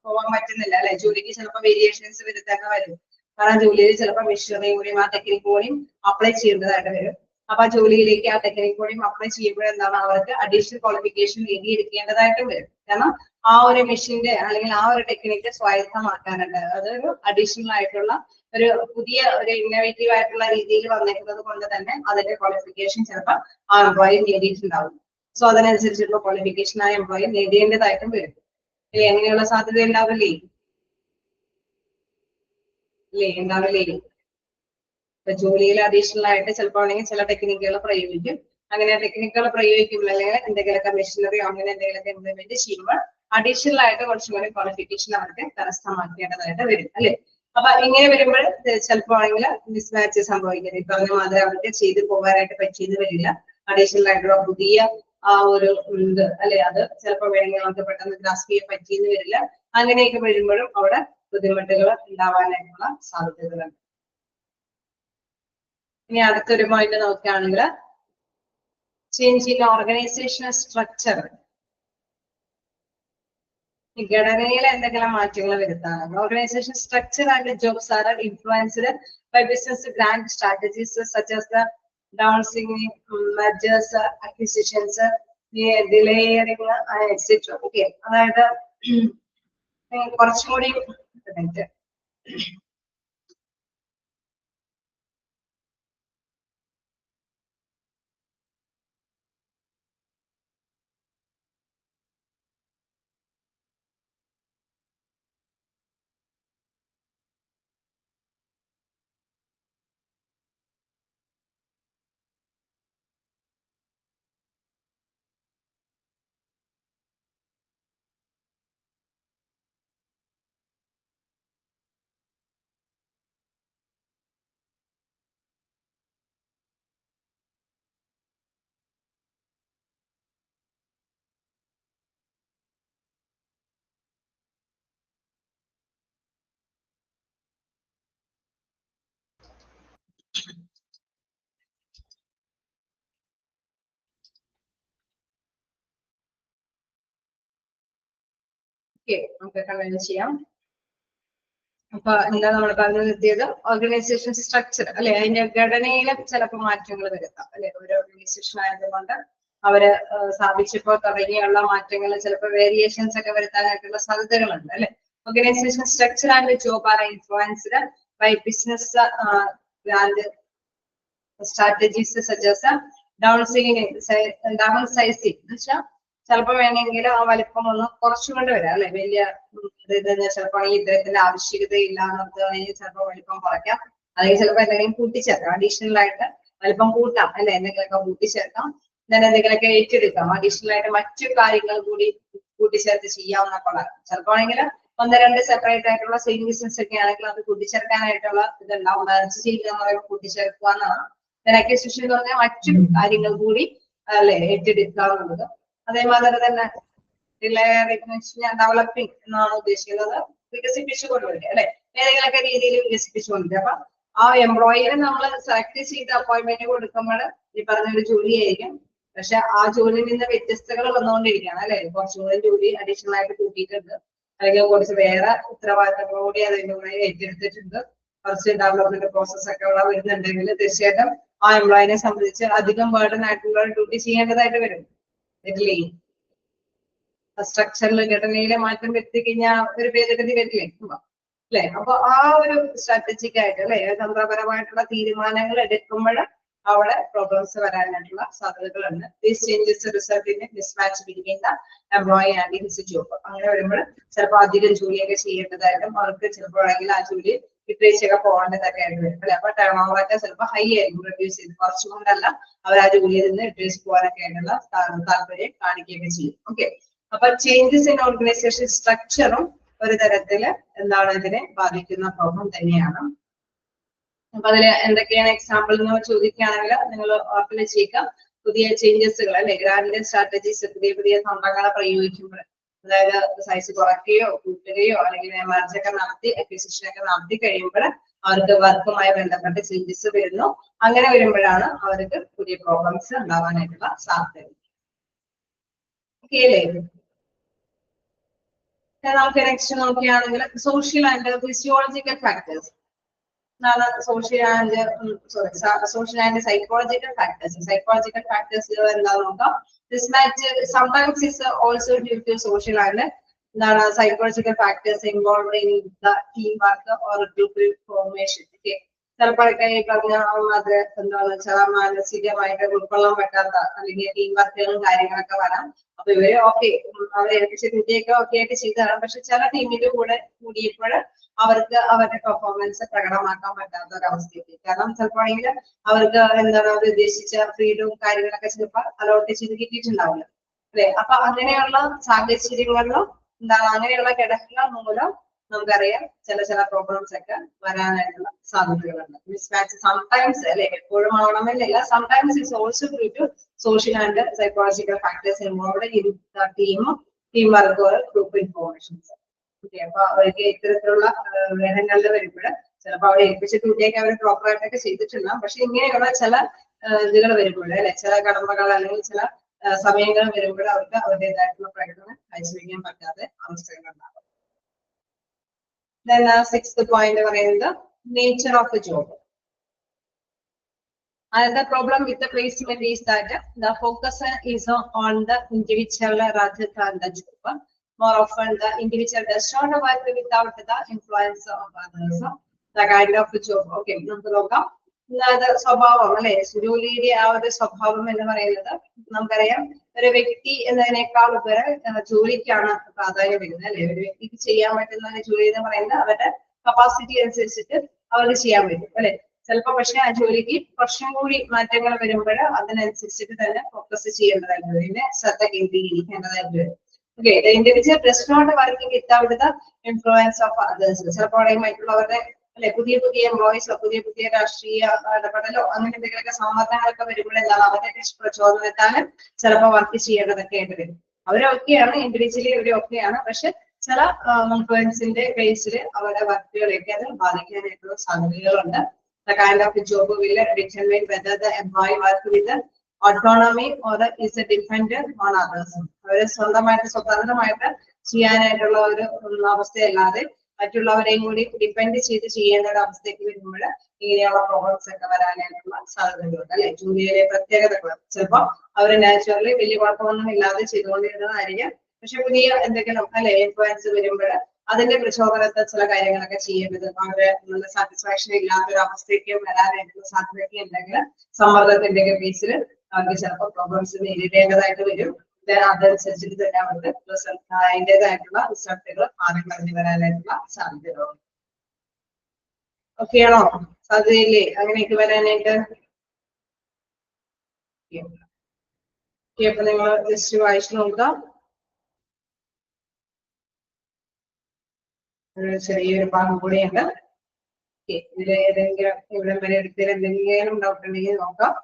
പോകാൻ പറ്റുന്നില്ല അല്ലെ. ജോലിക്ക് ചിലപ്പോൾ വേരിയേഷൻസ് വരുത്തൊക്കെ വരും. കാരണം ജോലിയിൽ ചിലപ്പോൾ മെഷീനറി കൂടിയും ആ ടെക്നിക് കൂടിയും അപ്ലൈ ചെയ്യേണ്ടതായിട്ട് വരും. അപ്പൊ ആ ജോലിയിലേക്ക് ആ ടെക്നിക് കൂടിയും അപ്ലൈ ചെയ്യുമ്പോൾ എന്താണ് അവർക്ക് അഡീഷണൽ ക്വാളിഫിക്കേഷൻ നേടിയെടുക്കേണ്ടതായിട്ടും വരും. കാരണം ആ ഒരു മെഷീന്റെ അല്ലെങ്കിൽ ആ ഒരു ടെക്നിക്ക് സ്വായത്തമാക്കാനുണ്ട്. അതൊരു അഡീഷണൽ ആയിട്ടുള്ള ഒരു പുതിയ ഒരു ഇന്നോവേറ്റീവ് ആയിട്ടുള്ള രീതിയിൽ വന്നിരിക്കുന്നത് കൊണ്ട് തന്നെ അതിന്റെ ക്വാളിഫിക്കേഷൻ ചിലപ്പോൾ ആ എംപ്ലോയി നേടിയിട്ടുണ്ടാവും. സോ അതിനനുസരിച്ചുള്ള ക്വാളിഫിക്കേഷൻ ആ എംപ്ലോയി നേടേണ്ടതായിട്ടും വരും. എങ്ങനെയുള്ള സാധ്യത ഉണ്ടാവില്ലേ ഉണ്ടാവില്ലേ? ഇപ്പൊ ജോലിയിൽ അഡീഷണൽ ആയിട്ട് ചിലപ്പോൾ ആണെങ്കിൽ ചില ടെക്നിക്കുകൾ പ്രയോഗിക്കും. അങ്ങനെ ടെക്നിക്കുകൾ പ്രയോഗിക്കുമ്പോൾ അല്ലെങ്കിൽ എന്തെങ്കിലുമൊക്കെ മെഷീനറി അങ്ങനെ എന്തെങ്കിലുമൊക്കെ ഇംപ്ലിമെന്റ് ചെയ്യുമ്പോൾ അഡീഷണൽ ആയിട്ട് കുറച്ചും കൂടി ക്വാളിഫിക്കേഷൻ അവർക്ക് കരസ്ഥമാക്കേണ്ടതായിട്ട് വരും അല്ലെ. അപ്പൊ ഇങ്ങനെ വരുമ്പോൾ ചിലപ്പോൾ ആണെങ്കിൽ മിസ്മാച്ച് സംഭവിക്കുന്നത്. ഇപ്പൊ അങ്ങനെ മാത്രമേ അവർക്ക് ചെയ്തു പോകാനായിട്ട് പറ്റിയെന്ന് വരില്ല. അഡീഷണൽ ആയിട്ടുള്ള പുതിയ ആ ഒരു ഉണ്ട് അല്ലെ, അത് ചിലപ്പോൾ വേണമെങ്കിൽ നമുക്ക് പെട്ടെന്ന് ഗ്രാസ്പ് ചെയ്യാൻ പറ്റിയെന്ന് വരില്ല. അങ്ങനെയൊക്കെ വരുമ്പോഴും അവിടെ ബുദ്ധിമുട്ടുകൾ ഉണ്ടാവാനായിട്ടുള്ള സാധ്യതകളുണ്ട്. ഇനി അടുത്തൊരു പോയിന്റ് നോക്കുകയാണെങ്കിൽ ചേഞ്ച് ഇൻ ഓർഗനൈസേഷണൽ സ്ട്രക്ചർ. ഈ ഘടനയിൽ എന്തെങ്കിലും മാറ്റങ്ങൾ വരുത്താനാണ്. Organisation structure and jobs are influenced by business grand strategies such as the downsizing, mergers, acquisitions, delayering etcetera. Okay, അതായത് കുറച്ചും കൂടി നമുക്ക് കണ്ടിന്യൂ ചെയ്യാം. അപ്പൊ എന്താ നമ്മൾ പറഞ്ഞു നിർത്തിയത്? ഓർഗനൈസേഷൻ സ്ട്രക്ചർ അല്ലെ, അതിന്റെ ഘടനയിലെ ചിലപ്പോൾ മാറ്റങ്ങൾ വരുത്താം അല്ലെ. ഒരു ഓർഗനൈസേഷൻ ആയതുകൊണ്ട് അവര് സ്ഥാപിച്ചപ്പോ തുടങ്ങിയുള്ള മാറ്റങ്ങൾ ചിലപ്പോൾ വേരിയേഷൻസ് ഒക്കെ വരുത്താനായിട്ടുള്ള സാധ്യതകളുണ്ട് അല്ലെ. Organisation structure and job are influenced by business and strategies such as downsizing എന്ന് വെച്ചാൽ ചിലപ്പോൾ വേണമെങ്കിൽ ആ വലിപ്പം ഒന്ന് കുറച്ചുകൊണ്ട് വരാം അല്ലെ. വലിയ ചിലപ്പോൾ ഈ ഇദ്ദേഹത്തിന്റെ ആവശ്യകത ഇല്ലാന്നോർത്ത് ചിലപ്പോൾ വലിപ്പം കുറയ്ക്കാം, അല്ലെങ്കിൽ ചിലപ്പോൾ എന്തെങ്കിലും കൂട്ടിച്ചേർക്കാം, അഡീഷണൽ ആയിട്ട് വലിപ്പം കൂട്ടാം അല്ലെ, എന്തെങ്കിലുമൊക്കെ കൂട്ടിച്ചേർക്കാം, then എന്തെങ്കിലുമൊക്കെ ഏറ്റെടുക്കാം, അഡീഷണൽ ആയിട്ട് മറ്റു കാര്യങ്ങൾ കൂടി കൂട്ടിച്ചേർത്ത് ചെയ്യാവുന്നൊക്കെ ഉള്ള. ചിലപ്പോൾ ആണെങ്കിൽ ഒന്ന് രണ്ട് സെപ്പറേറ്റ് ആയിട്ടുള്ള സെയിം ബിസിനസ് ഒക്കെ ആണെങ്കിൽ അത് കൂട്ടിച്ചേർക്കാനായിട്ടുള്ള ഇതുണ്ടാവും. ബാലൻസ് ചെയ്യുക എന്ന് പറയുമ്പോൾ കൂട്ടിച്ചേർക്കുക എന്നാണ്. അക്വിസിഷൻ എന്ന് പറഞ്ഞാൽ മറ്റു കാര്യങ്ങൾ കൂടി അല്ലെ ഏറ്റെടുക്കാവുന്നത്. അതേമാതിരി തന്നെ ഡെവലപ്പിംഗ് എന്നാണ് ഉദ്ദേശിക്കുന്നത്, വികസിപ്പിച്ചു കൊണ്ടുവരിക അല്ലെ, ഏതെങ്കിലുമൊക്കെ രീതിയിൽ വികസിപ്പിച്ചു കൊണ്ടുവരിക. അപ്പൊ ആ എംപ്ലോയിനെ നമ്മൾ സെലക്ട് ചെയ്ത് അപ്പോയിന്റ്മെന്റ് കൊടുക്കുമ്പോൾ ഈ പറഞ്ഞൊരു ജോലിയായിരിക്കും, പക്ഷെ ആ ജോലിയിൽ നിന്ന് വ്യത്യസ്തകൾ വന്നുകൊണ്ടിരിക്കുകയാണ് അല്ലെ. കുറച്ചുകൂടി ജോലി അഡീഷണൽ ആയിട്ട് കൂട്ടിയിട്ടുണ്ട്, അല്ലെങ്കിൽ കുറച്ച് വേറെ ഉത്തരവാദിത്തങ്ങൾ കൂടി അതിൻ്റെ കൂടെ ഏറ്റെടുത്തിട്ടുണ്ട്, കുറച്ച് ഡെവലപ്മെന്റ് പ്രോസസ് ഒക്കെ ഉള്ള വരുന്നുണ്ടെങ്കിൽ തീർച്ചയായിട്ടും ആ എംപ്ലോയിനെ സംബന്ധിച്ച് അധികം ബേർഡൻ ആയിട്ടുള്ള ഡ്യൂട്ടി ചെയ്യേണ്ടതായിട്ട് വരും. സ്ട്രക്ചറിൽ ഘടനയിലെ മാറ്റം വരുത്തി കഴിഞ്ഞാൽ ഒരു ഭേദഗതി വരില്ലേ അല്ലെ. അപ്പൊ ആ ഒരു സ്ട്രാറ്റജിക് ആയിട്ട് അല്ലെ തന്ത്രപരമായിട്ടുള്ള തീരുമാനങ്ങൾ എടുക്കുമ്പോൾ അവിടെ പ്രോബ്ലംസ് വരാനായിട്ടുള്ള സാധ്യതകളുണ്ട്. These changes result in mismatch between the employee and his job. അങ്ങനെ വരുമ്പോൾ ചിലപ്പോൾ അധികം ജോലിയൊക്കെ ചെയ്യേണ്ടതായിട്ടും അവർക്ക് ചിലപ്പോൾ ആണെങ്കിൽ ആ ജോലി വിട്ടേച്ചൊക്കെ പോകേണ്ടതൊക്കെ ആയിട്ട് വരും അല്ലെ. അപ്പൊ ടേൺ ഓവറൊക്കെ ചിലപ്പോൾ ഹൈ ആയിരിക്കും, റിഡ്യൂസ് ചെയ്ത് കുറച്ചുകൊണ്ടല്ല അവർ ആ ജോലിയിൽ നിന്ന് വിട്ടേച്ച് പോകാനൊക്കെ ആയിട്ടുള്ള താല്പര്യം കാണിക്കുകയൊക്കെ ചെയ്യും. ഓക്കെ, അപ്പൊ ചേഞ്ചസ് ഇൻ ഓർഗനൈസേഷൻ സ്ട്രക്ചറും ഒരു തരത്തില് എന്താണ് ഇതിനെ ബാധിക്കുന്ന പ്രോബ്ലം തന്നെയാണ്. അപ്പൊ അതിൽ എന്തൊക്കെയാണ് എക്സാമ്പിൾ എന്ന് ചോദിക്കുകയാണെങ്കിൽ നിങ്ങൾ ഓർമ്മ ചെയ്യുക, പുതിയ ചേഞ്ചസുകൾ അല്ലെ, ഗ്രാൻഡ് സ്ട്രാറ്റജീസ്, പുതിയ പുതിയ തന്ത്രങ്ങളെ പ്രയോഗിക്കുമ്പോൾ, അതായത് സൈസ് കുറയ്ക്കുകയോ കൂട്ടുകയോ അല്ലെങ്കിൽ മെർജൊക്കെ നടത്തി അക്വിസിഷൻ ഒക്കെ നടത്തി കഴിയുമ്പോൾ അവർക്ക് വർക്കുമായി ബന്ധപ്പെട്ട ചേഞ്ചസ് വരുന്നു. അങ്ങനെ വരുമ്പോഴാണ് അവർക്ക് പുതിയ പ്രോബ്ലംസ് ഉണ്ടാവാനായിട്ടുള്ള സാധ്യത. ഓക്കെ അല്ലേ? നമുക്ക് നെക്സ്റ്റ് നോക്കുകയാണെങ്കിൽ social and physiological factors. Social and psychological factors. Psychological factors എന്താ നോക്കാം. This match sometimes is also due to social and എന്താണ് psychological factors involve in the team work or group formation. ചിലപ്പോഴൊക്കെ ഈ പറഞ്ഞ അത് എന്താണെന്ന് വെച്ചാൽ മാനസികമായിട്ട് ഉൾക്കൊള്ളാൻ പറ്റാത്ത അല്ലെങ്കിൽ ടീം വർക്കുകളും കാര്യങ്ങളൊക്കെ വരാം. അപ്പൊ ഇവര് ഓക്കെ അവരെ ഏൽപ്പിച്ച ഡ്യൂട്ടിയൊക്കെ ഓക്കെ ആയിട്ട് ചെയ്തു തരാം, പക്ഷെ ചില ടീമിന്റെ കൂടെ കൂടിയപ്പോൾ അവർക്ക് അവരുടെ പെർഫോമൻസ് പ്രകടമാക്കാൻ പറ്റാത്ത ഒരവസ്ഥയ്ക്ക്. കാരണം ചിലപ്പോൾ ആണെങ്കിൽ അവർക്ക് എന്താണ് അവർ ഉദ്ദേശിച്ച ഫ്രീഡവും കാര്യങ്ങളൊക്കെ ചിലപ്പോൾ അലോട്ട് ചെയ്ത് കിട്ടിയിട്ടുണ്ടാവില്ല അല്ലെ. അപ്പൊ അങ്ങനെയുള്ള സാഹചര്യങ്ങളിലും എന്താണ് അങ്ങനെയുള്ള ഘടകങ്ങൾ മൂലം നമുക്കറിയാം ചില പ്രോബ്ലംസ് ഒക്കെ വരാനായിട്ടുള്ള സാധ്യതകളുണ്ട്. മിസ്മാച്ച് സംടൈംസ് അല്ലെ, എപ്പോഴും ആവണമെന്നില്ല, sometimes is also due to social and psychological factors involved in the team work or group informations. അപ്പൊ അവർക്ക് ഇത്തരത്തിലുള്ള ഘടകങ്ങളിൽ വരുമ്പോൾ ചിലപ്പോൾ അവിടെ ഏൽപ്പിച്ച ഡ്യൂട്ടിയൊക്കെ അവർ പ്രോപ്പർ ആയിട്ടൊക്കെ ചെയ്തിട്ടുണ്ടാകും. പക്ഷെ ഇങ്ങനെയുള്ള ചില ഇതുകൾ വരുമ്പോൾ അല്ലെ, ചില കടമ്പകൾ അല്ലെങ്കിൽ ചില സമയങ്ങൾ വരുമ്പോൾ അവർക്ക് അവരുടേതായിട്ടുള്ള പ്രകടനം കാഴ്ചവെക്കാൻ പറ്റാത്ത അവസ്ഥകളുണ്ടാകും. Then sixth point പറയുന്നത് nature of the job. Another problem with the placement is that the focus is on the individual rather than the job. More often, the individual does not work without the influence of others. The kind of job. Okay, നമുക്ക് നോക്കാം. സ്വഭാവം അല്ലെ, ജോലിയുടെ ആ ഒരു സ്വഭാവം എന്ന് പറയുന്നത് നമുക്കറിയാം, ഒരു വ്യക്തി എന്നതിനേക്കാൾ ഉപരി ജോലിക്കാണ് പ്രാധാന്യം വരുന്നത് അല്ലെ. ഒരു വ്യക്തിക്ക് ചെയ്യാൻ പറ്റുന്ന ജോലി എന്ന് പറയുന്നത് അവരുടെ കപ്പാസിറ്റി അനുസരിച്ചിട്ട് അവർക്ക് ചെയ്യാൻ പറ്റും അല്ലെ. ചിലപ്പോൾ പക്ഷെ ആ ജോലിക്ക് കുറച്ചും കൂടി മാറ്റങ്ങൾ വരുമ്പോൾ അതിനനുസരിച്ചിട്ട് തന്നെ ഫോക്കസ് ചെയ്യേണ്ടതായിട്ട് വരും, പിന്നെ ശ്രദ്ധ കേന്ദ്രീകരിക്കേണ്ടതായിട്ട് വരും. Okay, the individual does not work without the influence of others. ചിലപ്പോൾ മറ്റുള്ളവരുടെ അല്ലെ, പുതിയ പുതിയ എംപ്ലോയീസോ പുതിയ പുതിയ രാഷ്ട്രീയ ഇടപെടലോ അങ്ങനെ എന്തെങ്കിലുമൊക്കെ സമ്മർദ്ദങ്ങളൊക്കെ വരുമ്പോൾ എന്താണ് അവരുടെ പ്രചോദനത്താലും ചിലപ്പോൾ വർക്ക് ചെയ്യേണ്ടതൊക്കെ ആയിട്ട് വരും. അവരൊക്കെയാണ് ഇൻഡിവിജ്വലി അവരൊക്കെയാണ്, പക്ഷെ ചില ഇൻഫ്ലുവൻസിന്റെ ബേസിൽ അവരുടെ വർക്കുകളെയൊക്കെ അത് ബാധിക്കാനായിട്ടുള്ള സാധ്യതകളുണ്ട്. The kind of job will determine whether the employee works with autonomy or is dependent on others. അവര് സ്വന്തമായിട്ട് സ്വതന്ത്രമായിട്ട് ചെയ്യാനായിട്ടുള്ള ഒരു അവസ്ഥയല്ലാതെ മറ്റുള്ളവരെയും കൂടി ഡിപ്പെൻഡ് ചെയ്ത് ചെയ്യേണ്ട ഒരു അവസ്ഥയ്ക്ക് വരുമ്പോൾ ഇങ്ങനെയുള്ള പ്രോബ്ലംസ് ഒക്കെ വരാനായിട്ടുള്ള സാധ്യതകളുണ്ട് അല്ലെ. ജോലിയിലെ പ്രത്യേകതകൾ ചിലപ്പോൾ അവർ നാച്ചുറലി വലിയ കുഴപ്പമൊന്നും ഇല്ലാതെ ചെയ്തുകൊണ്ടിരുന്നതായിരിക്കാം, പക്ഷെ പുതിയ എന്തെങ്കിലും അല്ലെ ഇൻഫ്ലുവൻസ് വരുമ്പോൾ അതിന്റെ പ്രചോദനത്തെ ചില കാര്യങ്ങളൊക്കെ ചെയ്യേണ്ടത് അവരെ നല്ല സാറ്റിസ്ഫാക്ഷൻ ഇല്ലാത്ത ഒരു അവസ്ഥയ്ക്ക് വരാനായിട്ടുള്ള സാധ്യതയൊക്കെ ഉണ്ടെങ്കിൽ സമ്മർദ്ദത്തിന്റെ ബേസിൽ അവർക്ക് ചിലപ്പോൾ പ്രോബ്ലംസ് നേരിടേണ്ടതായിട്ട് വരും. അതനുസരിച്ചിട്ട് തന്നെ അവർക്ക് അതിൻ്റെതായിട്ടുള്ള റിസൾട്ടുകൾ മാറി പറഞ്ഞു വരാനായിട്ടുള്ള സാധ്യതകളുണ്ട്. ഓക്കെയാണോ? സാധ്യതയില്ലേ അങ്ങനെയൊക്കെ വരാനായിട്ട്? അപ്പൊ നിങ്ങൾ ജസ്റ്റ് വായിച്ചു നോക്കാം. ചെറിയൊരു ഭാഗം കൂടിയുണ്ട്. ഇതിൽ ഏതെങ്കിലും ഇവിടെ വരെ എടുത്തതിൽ എന്തെങ്കിലും ഡൗട്ട് ഉണ്ടെങ്കിൽ നോക്കാം.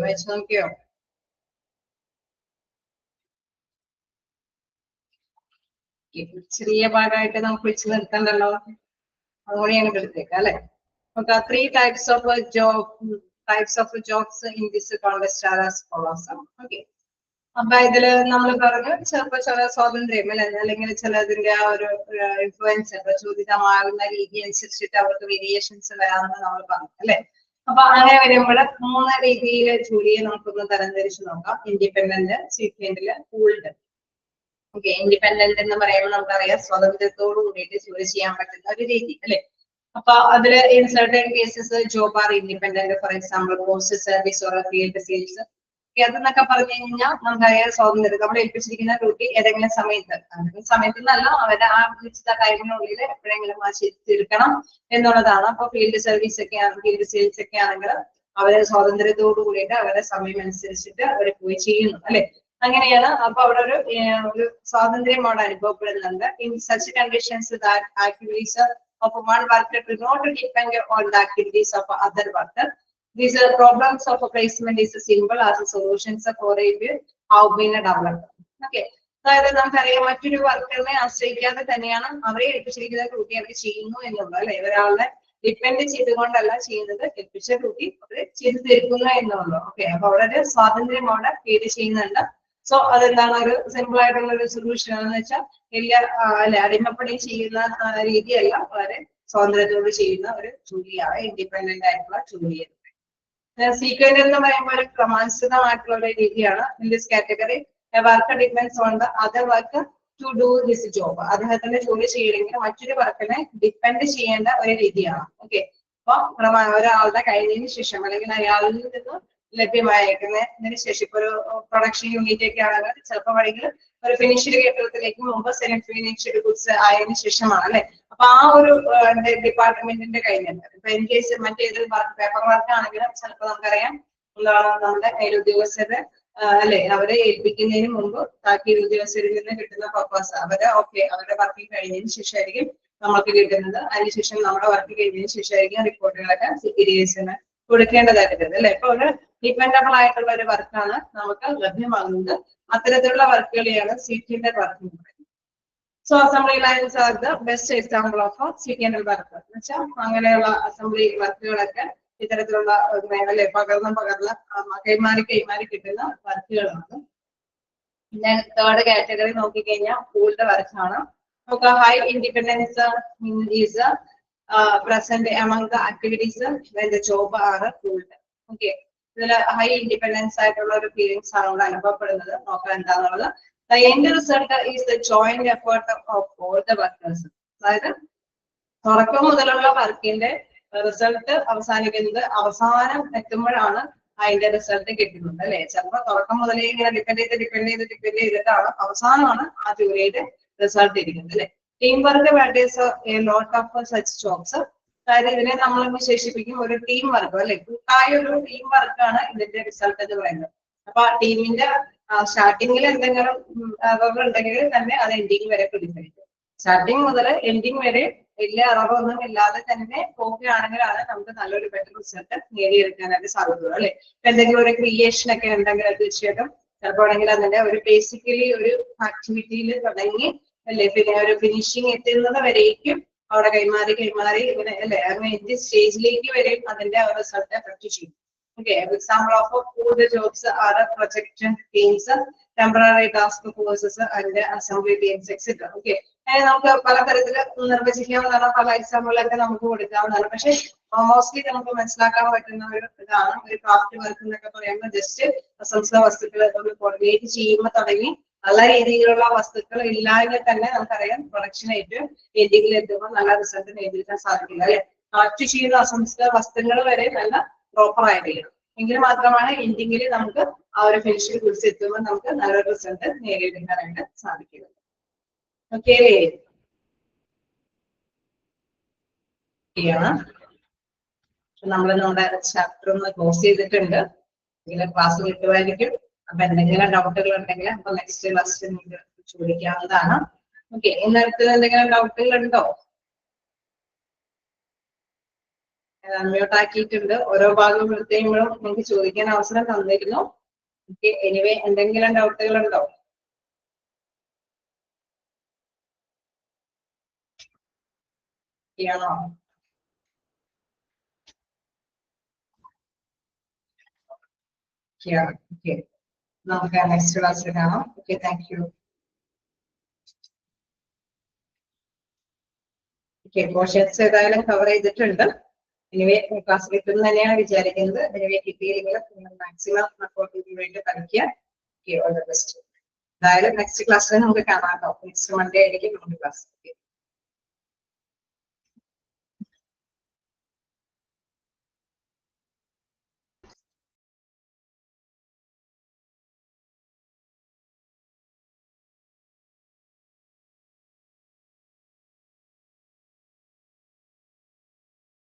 വായിച്ചു നോക്കിയോ? ചെറിയ ഭാഗമായിട്ട് നമുക്ക് വെച്ച് നിർത്തണ്ടല്ലോ, അതുകൂടി ഞങ്ങൾക്ക് എടുത്തേക്കാം അല്ലെ. നമുക്ക് 3 types of jobs in this context are as follows. Okay, അപ്പൊ ഇതില് നമ്മൾ പറഞ്ഞു ചിലപ്പോൾ ചില സ്വാതന്ത്ര്യം അല്ലെ, അല്ലെങ്കിൽ ചിലതിന്റെ ആ ഒരു ഇൻഫ്ലുവൻസ് പ്രചോദിതമാകുന്ന രീതി അനുസരിച്ചിട്ട് അവർക്ക് വേരിയേഷൻസ് വരാമെന്ന് നമ്മൾ പറഞ്ഞു അല്ലെ. അപ്പൊ അങ്ങനെ വരുമ്പോൾ 3 രീതിയിലെ ജോലിയെ നമുക്കൊന്ന് തരംതിരിച്ച് നോക്കാം. Independent, sequential, pooled. Okay, independent എന്ന് പറയുമ്പോൾ നമുക്കറിയാം സ്വതന്ത്രത്തോടു കൂടിയിട്ട് ജോലി ചെയ്യാൻ പറ്റുന്ന ഒരു രീതി അല്ലെ. അപ്പൊ അതില് in certain cases job are independent, for example post service or field sales. അതെന്നൊക്കെ പറഞ്ഞു കഴിഞ്ഞാൽ നമുക്കറിയാം സ്വാതന്ത്ര്യം നമ്മൾ ഏൽപ്പിച്ചിരിക്കുന്ന ഡ്യൂട്ടി ഏതെങ്കിലും സമയത്ത് എന്നല്ല അവരുടെ ആ നിശ്ചിത ടൈമിനുള്ളിൽ എപ്പോഴെങ്കിലും ആ തീർക്കണം എന്നുള്ളതാണ്. അപ്പൊ ഫീൽഡ് സർവീസ് ഒക്കെ ഫീൽഡ് സെയിൽസ് ഒക്കെ ആണെങ്കിൽ അവരെ സ്വാതന്ത്ര്യത്തോടു കൂടിയിട്ട് അവരുടെ സമയം അനുസരിച്ചിട്ട് അവർ പോയി ചെയ്യുന്നു അല്ലെ. അങ്ങനെയാണ്. അപ്പൊ അവിടെ ഒരു സ്വാതന്ത്ര്യം അവിടെ അനുഭവപ്പെടുന്നുണ്ട്. In such conditions that activities of one worker do not depend on the activities of other worker. These are problems of placement is simple as the solutions for it have been developed. Okay. അതായത് നമുക്കറിയാം മറ്റൊരു വർക്കറിനെ ആശ്രയിക്കാതെ തന്നെയാണ് അവരെ ഏൽപ്പിച്ചിരിക്കുന്ന duty അവർ ചെയ്യുന്നു എന്നുള്ളത് അല്ലെ. ഒരാളെ ഡിപ്പെൻഡ് ചെയ്തുകൊണ്ടല്ല ചെയ്യുന്നത്, ഏൽപ്പിച്ച ഡ്യൂട്ടി അവർ ചെയ്തു തീർക്കുന്നു എന്നുള്ളൂ. ഓക്കെ. അപ്പൊ അവിടെ ഒരു സ്വാതന്ത്ര്യം അവിടെ ഫീൽ ചെയ്യുന്നുണ്ട്. സോ അതെന്താണ് ഒരു സിമ്പിൾ ആയിട്ടുള്ള ഒരു സൊല്യൂഷൻ എന്ന് വെച്ചാൽ വലിയ അല്ലെ അടിമപ്പണി ചെയ്യുന്ന രീതിയല്ല, വളരെ സ്വാതന്ത്ര്യത്തോട് ചെയ്യുന്ന ഒരു ജോലിയാണ്, ഇൻഡിപെൻഡന്റ് ആയിട്ടുള്ള ജോലിയാണ്. സീക്വന്റ് എന്ന് പറയുമ്പോൾ ഒരു ക്രമാനുസൃതമായിട്ടുള്ള ഒരു രീതിയാണ്. In this category work depends on the other work to do this job. അദ്ദേഹത്തിന്റെ ജോലി ചെയ്യണമെങ്കിൽ മറ്റൊരു വർക്കിനെ ഡിപ്പെൻഡ് ചെയ്യേണ്ട ഒരു രീതിയാണ്. ഓക്കെ. അപ്പൊ ഒരാളുടെ കഴിഞ്ഞതിന് ശേഷം അല്ലെങ്കിൽ അയാളിൽ നിന്ന് ലഭ്യമായേക്കുന്നതിന് ശേഷം ഇപ്പൊ ഒരു പ്രൊഡക്ഷൻ യൂണിറ്റ് ഒക്കെ ആണെങ്കിൽ ചിലപ്പോൾ വേണമെങ്കിൽ ഒരു ഫിനിഷ്ഡ് കേന്ദ്രത്തിലേക്ക് മുമ്പ് സെമി ഫിനിഷ്ഡ് ഗുഡ്സ് ആയതിനു ശേഷമാണ് അല്ലെ. അപ്പൊ ആ ഒരു ഡിപ്പാർട്ട്മെന്റിന്റെ കഴിഞ്ഞിട്ട് ഇപ്പൊ ഇൻ കേസ് മറ്റേതൊരു പേപ്പർ വർക്ക് ആണെങ്കിലും ചിലപ്പോൾ നമുക്കറിയാം എന്താണ് നമ്മുടെ മേലുദ്യോഗസ്ഥര് അല്ലെ അവരെ ഏൽപ്പിക്കുന്നതിന് മുമ്പ് ബാക്കി ഉദ്യോഗസ്ഥരിൽ നിന്ന് കിട്ടുന്ന പർപ്പസ് അവരുടെ വർക്ക് കഴിഞ്ഞതിന് ശേഷമായിരിക്കും നമുക്ക് കിട്ടുന്നത്. അതിനുശേഷം നമ്മുടെ വർക്ക് കഴിഞ്ഞതിന് ശേഷമായിരിക്കും റിപ്പോർട്ടുകളൊക്കെ സുപ്പീരിയേഴ്സിന് കൊടുക്കേണ്ടതായിട്ടുണ്ട് അല്ലെ. ഇപ്പൊ ഒരു ഡിപ്പെൻഡബിൾ ആയിട്ടുള്ള ഒരു വർക്കാണ് നമുക്ക് ലഭ്യമാകുന്നത്. അത്തരത്തിലുള്ള വർക്കുകളെയാണ് സീക്വന്റൽ വർക്ക് എന്ന് പറയുന്നത്. So assembly lines are the best example of sequential work എന്ന് വെച്ചാൽ അങ്ങനെയുള്ള അസംബ്ലി വർക്കുകളൊക്കെ ഇത്തരത്തിലുള്ള അല്ലെ പകർന്ന് കൈമാറി കിട്ടുന്ന വർക്കുകളാണ്. പിന്നെ തേർഡ് കാറ്റഗറി നോക്കിക്കഴിഞ്ഞാൽ പൂൾഡ് വർക്കാണ്. നമുക്ക് high independence is present among the activities when the job are pulled. Okay. ഇതില് ഹൈ ഇൻഡിപെൻഡൻസ് ആയിട്ടുള്ള ഒരു ഫീലിംഗ്സ് ആണ് ഇവിടെ അനുഭവപ്പെടുന്നത്. നോക്കാൻ എന്താണെന്നുള്ളത്. The end result is the joint effort of all the workers. അതായത് തുടക്കം മുതലുള്ള വർക്കിന്റെ റിസൾട്ട് അവസാനിക്കുന്നത് അവസാനം എത്തുമ്പോഴാണ് അതിന്റെ റിസൾട്ട് കിട്ടുന്നത് അല്ലെ. ചിലപ്പോൾ തുടക്കം മുതലേ ഇങ്ങനെ ഡിപ്പെൻഡ് ചെയ്തിട്ടാണ് അവസാനമാണ് ആ ജോലിയുടെ റിസൾട്ട് ഇരിക്കുന്നത് അല്ലെ. Team work waters a lot of such jobs. അതായത് ഇതിനെ നമ്മൾ വിശേഷിപ്പിക്കും ഒരു ടീം വർക്ക് അല്ലെ. കൂട്ടായ ഒരു ടീം വർക്കാണ് ഇതിന്റെ റിസൾട്ട് എന്ന് പറയുന്നത്. അപ്പൊ ടീമിന്റെ സ്റ്റാർട്ടിങ്ങിൽ എന്തെങ്കിലും ഉണ്ടെങ്കിൽ തന്നെ അത് എൻഡിങ് വരെ പ്രതിഫലിക്കും. സ്റ്റാർട്ടിങ് മുതൽ എൻഡിങ് വരെ വലിയ അറവൊന്നും ഇല്ലാതെ തന്നെ പോവുകയാണെങ്കിലാണ് നമുക്ക് നല്ലൊരു ബെറ്റർ റിസൾട്ട് നേടിയെടുക്കാനായിട്ട് സാധിക്കുള്ളൂ അല്ലെ. ഇപ്പൊ എന്തെങ്കിലും ഒരു ക്രിയേഷൻ ഒക്കെ ഉണ്ടെങ്കിൽ തീർച്ചയായിട്ടും ചിലപ്പോൾ ആണെങ്കിൽ അതിന്റെ ഒരു ബേസിക്കലി ഒരു ആക്ടിവിറ്റിയിൽ തുടങ്ങി അല്ലെ പിന്നെ ഒരു ഫിനിഷിങ് എത്തുന്നത് വരേക്കും അവിടെ കൈമാറി ഇങ്ങനെ അല്ലെ അങ്ങനെ എന്റെ സ്റ്റേജിലേക്ക് വരെയും അതിന്റെ റിസൾട്ട് എഫക്ട് ചെയ്യും. Okay. Example of all the jobs are projection teams, temporary task forces and assembly teams etc. Okay. നമുക്ക് പലതരത്തില് നിർവചിക്കാവുന്നതാണ്, പല എക്സാമ്പിളൊക്കെ നമുക്ക് കൊടുക്കാവുന്നതാണ്. പക്ഷെ മോസ്റ്റ്ലി നമുക്ക് മനസ്സിലാക്കാൻ പറ്റുന്ന ഒരു ഇതാണ് ഒരു ക്രാഫ്റ്റ് വർക്ക് എന്നൊക്കെ പറയുമ്പോൾ ജസ്റ്റ് അസംസ്കൃത വസ്തുക്കൾ നമ്മൾ കോർഡിനേറ്റ് ചെയ്യുമ്പോൾ തുടങ്ങി നല്ല രീതിയിലുള്ള വസ്തുക്കൾ ഇല്ലാതെ തന്നെ നമുക്കറിയാം പ്രൊഡക്ഷൻ ഏറ്റവും എൻഡിങ്ങിൽ എത്തുമ്പോൾ നല്ല റിസൾട്ട് നേടിയെടുക്കാൻ സാധിക്കില്ല അല്ലെ. കളക്ട് ചെയ്യുന്ന അസംസ്കൃത വസ്തുക്കൾ വരെ നല്ല പ്രോപ്പർ ആയിരിക്കണം. എങ്കിൽ മാത്രമാണ് എൻഡിങ്ങിൽ നമുക്ക് ആ ഒരു ഫിനിഷിൽ ഗുഡ്സ് എത്തുമ്പോൾ നമുക്ക് നല്ലൊരു റിസൾട്ട് നേടിയെടുക്കാനായിട്ട് സാധിക്കുന്നത്. ഓക്കെ. നമ്മൾ നമ്മുടെ ചാപ്റ്റർ ഒന്ന് ക്ലോസ് ചെയ്തിട്ടുണ്ട്. ഇതിലെ ക്ലാസ് കിട്ടുമായിരിക്കും. അപ്പൊ എന്തെങ്കിലും ഡൗട്ടുകൾ ഉണ്ടെങ്കിൽ അപ്പൊ നെക്സ്റ്റ് ക്ലാസ്സിൽ നിങ്ങൾക്ക് ചോദിക്കാവുന്നതാണ്. ഓക്കെ. ഇന്നത്തെ എന്തെങ്കിലും ഡൗട്ടുകൾ ഉണ്ടോ? മ്യൂട്ട് ആക്കിയിട്ടുണ്ട്. ഓരോ ഭാഗം എടുത്തുമ്പോഴും നിങ്ങൾക്ക് ചോദിക്കാൻ അവസരം തന്നിരുന്നു. ഓക്കെ. എനിവേ എന്തെങ്കിലും ഡൗട്ടുകൾ ഉണ്ടോ? ആണോ? ഓക്കെ. നമുക്ക് നെക്സ്റ്റ് ക്ലാസ്സിൽ കാണാം. Okay. Thank you. Okay. Portions ഏതായാലും കവർ ചെയ്തിട്ടുണ്ട്. എനിവേ ക്ലാസ് കിട്ടും തന്നെയാണ് വിചാരിക്കുന്നത്. എനിവേ കിട്ടിയില്ലെങ്കിൽ നിങ്ങൾ മാക്സിമം സപ്പോർട്ടിന് വേണ്ടി പഠിക്കുക. ഓക്കെ. All the best. എന്തായാലും നെക്സ്റ്റ് ക്ലാസ്സിൽ നമുക്ക് കാണാം കേട്ടോ. നെക്സ്റ്റ് മൺഡേ ആയിരിക്കും നമ്മുടെ ക്ലാസ്.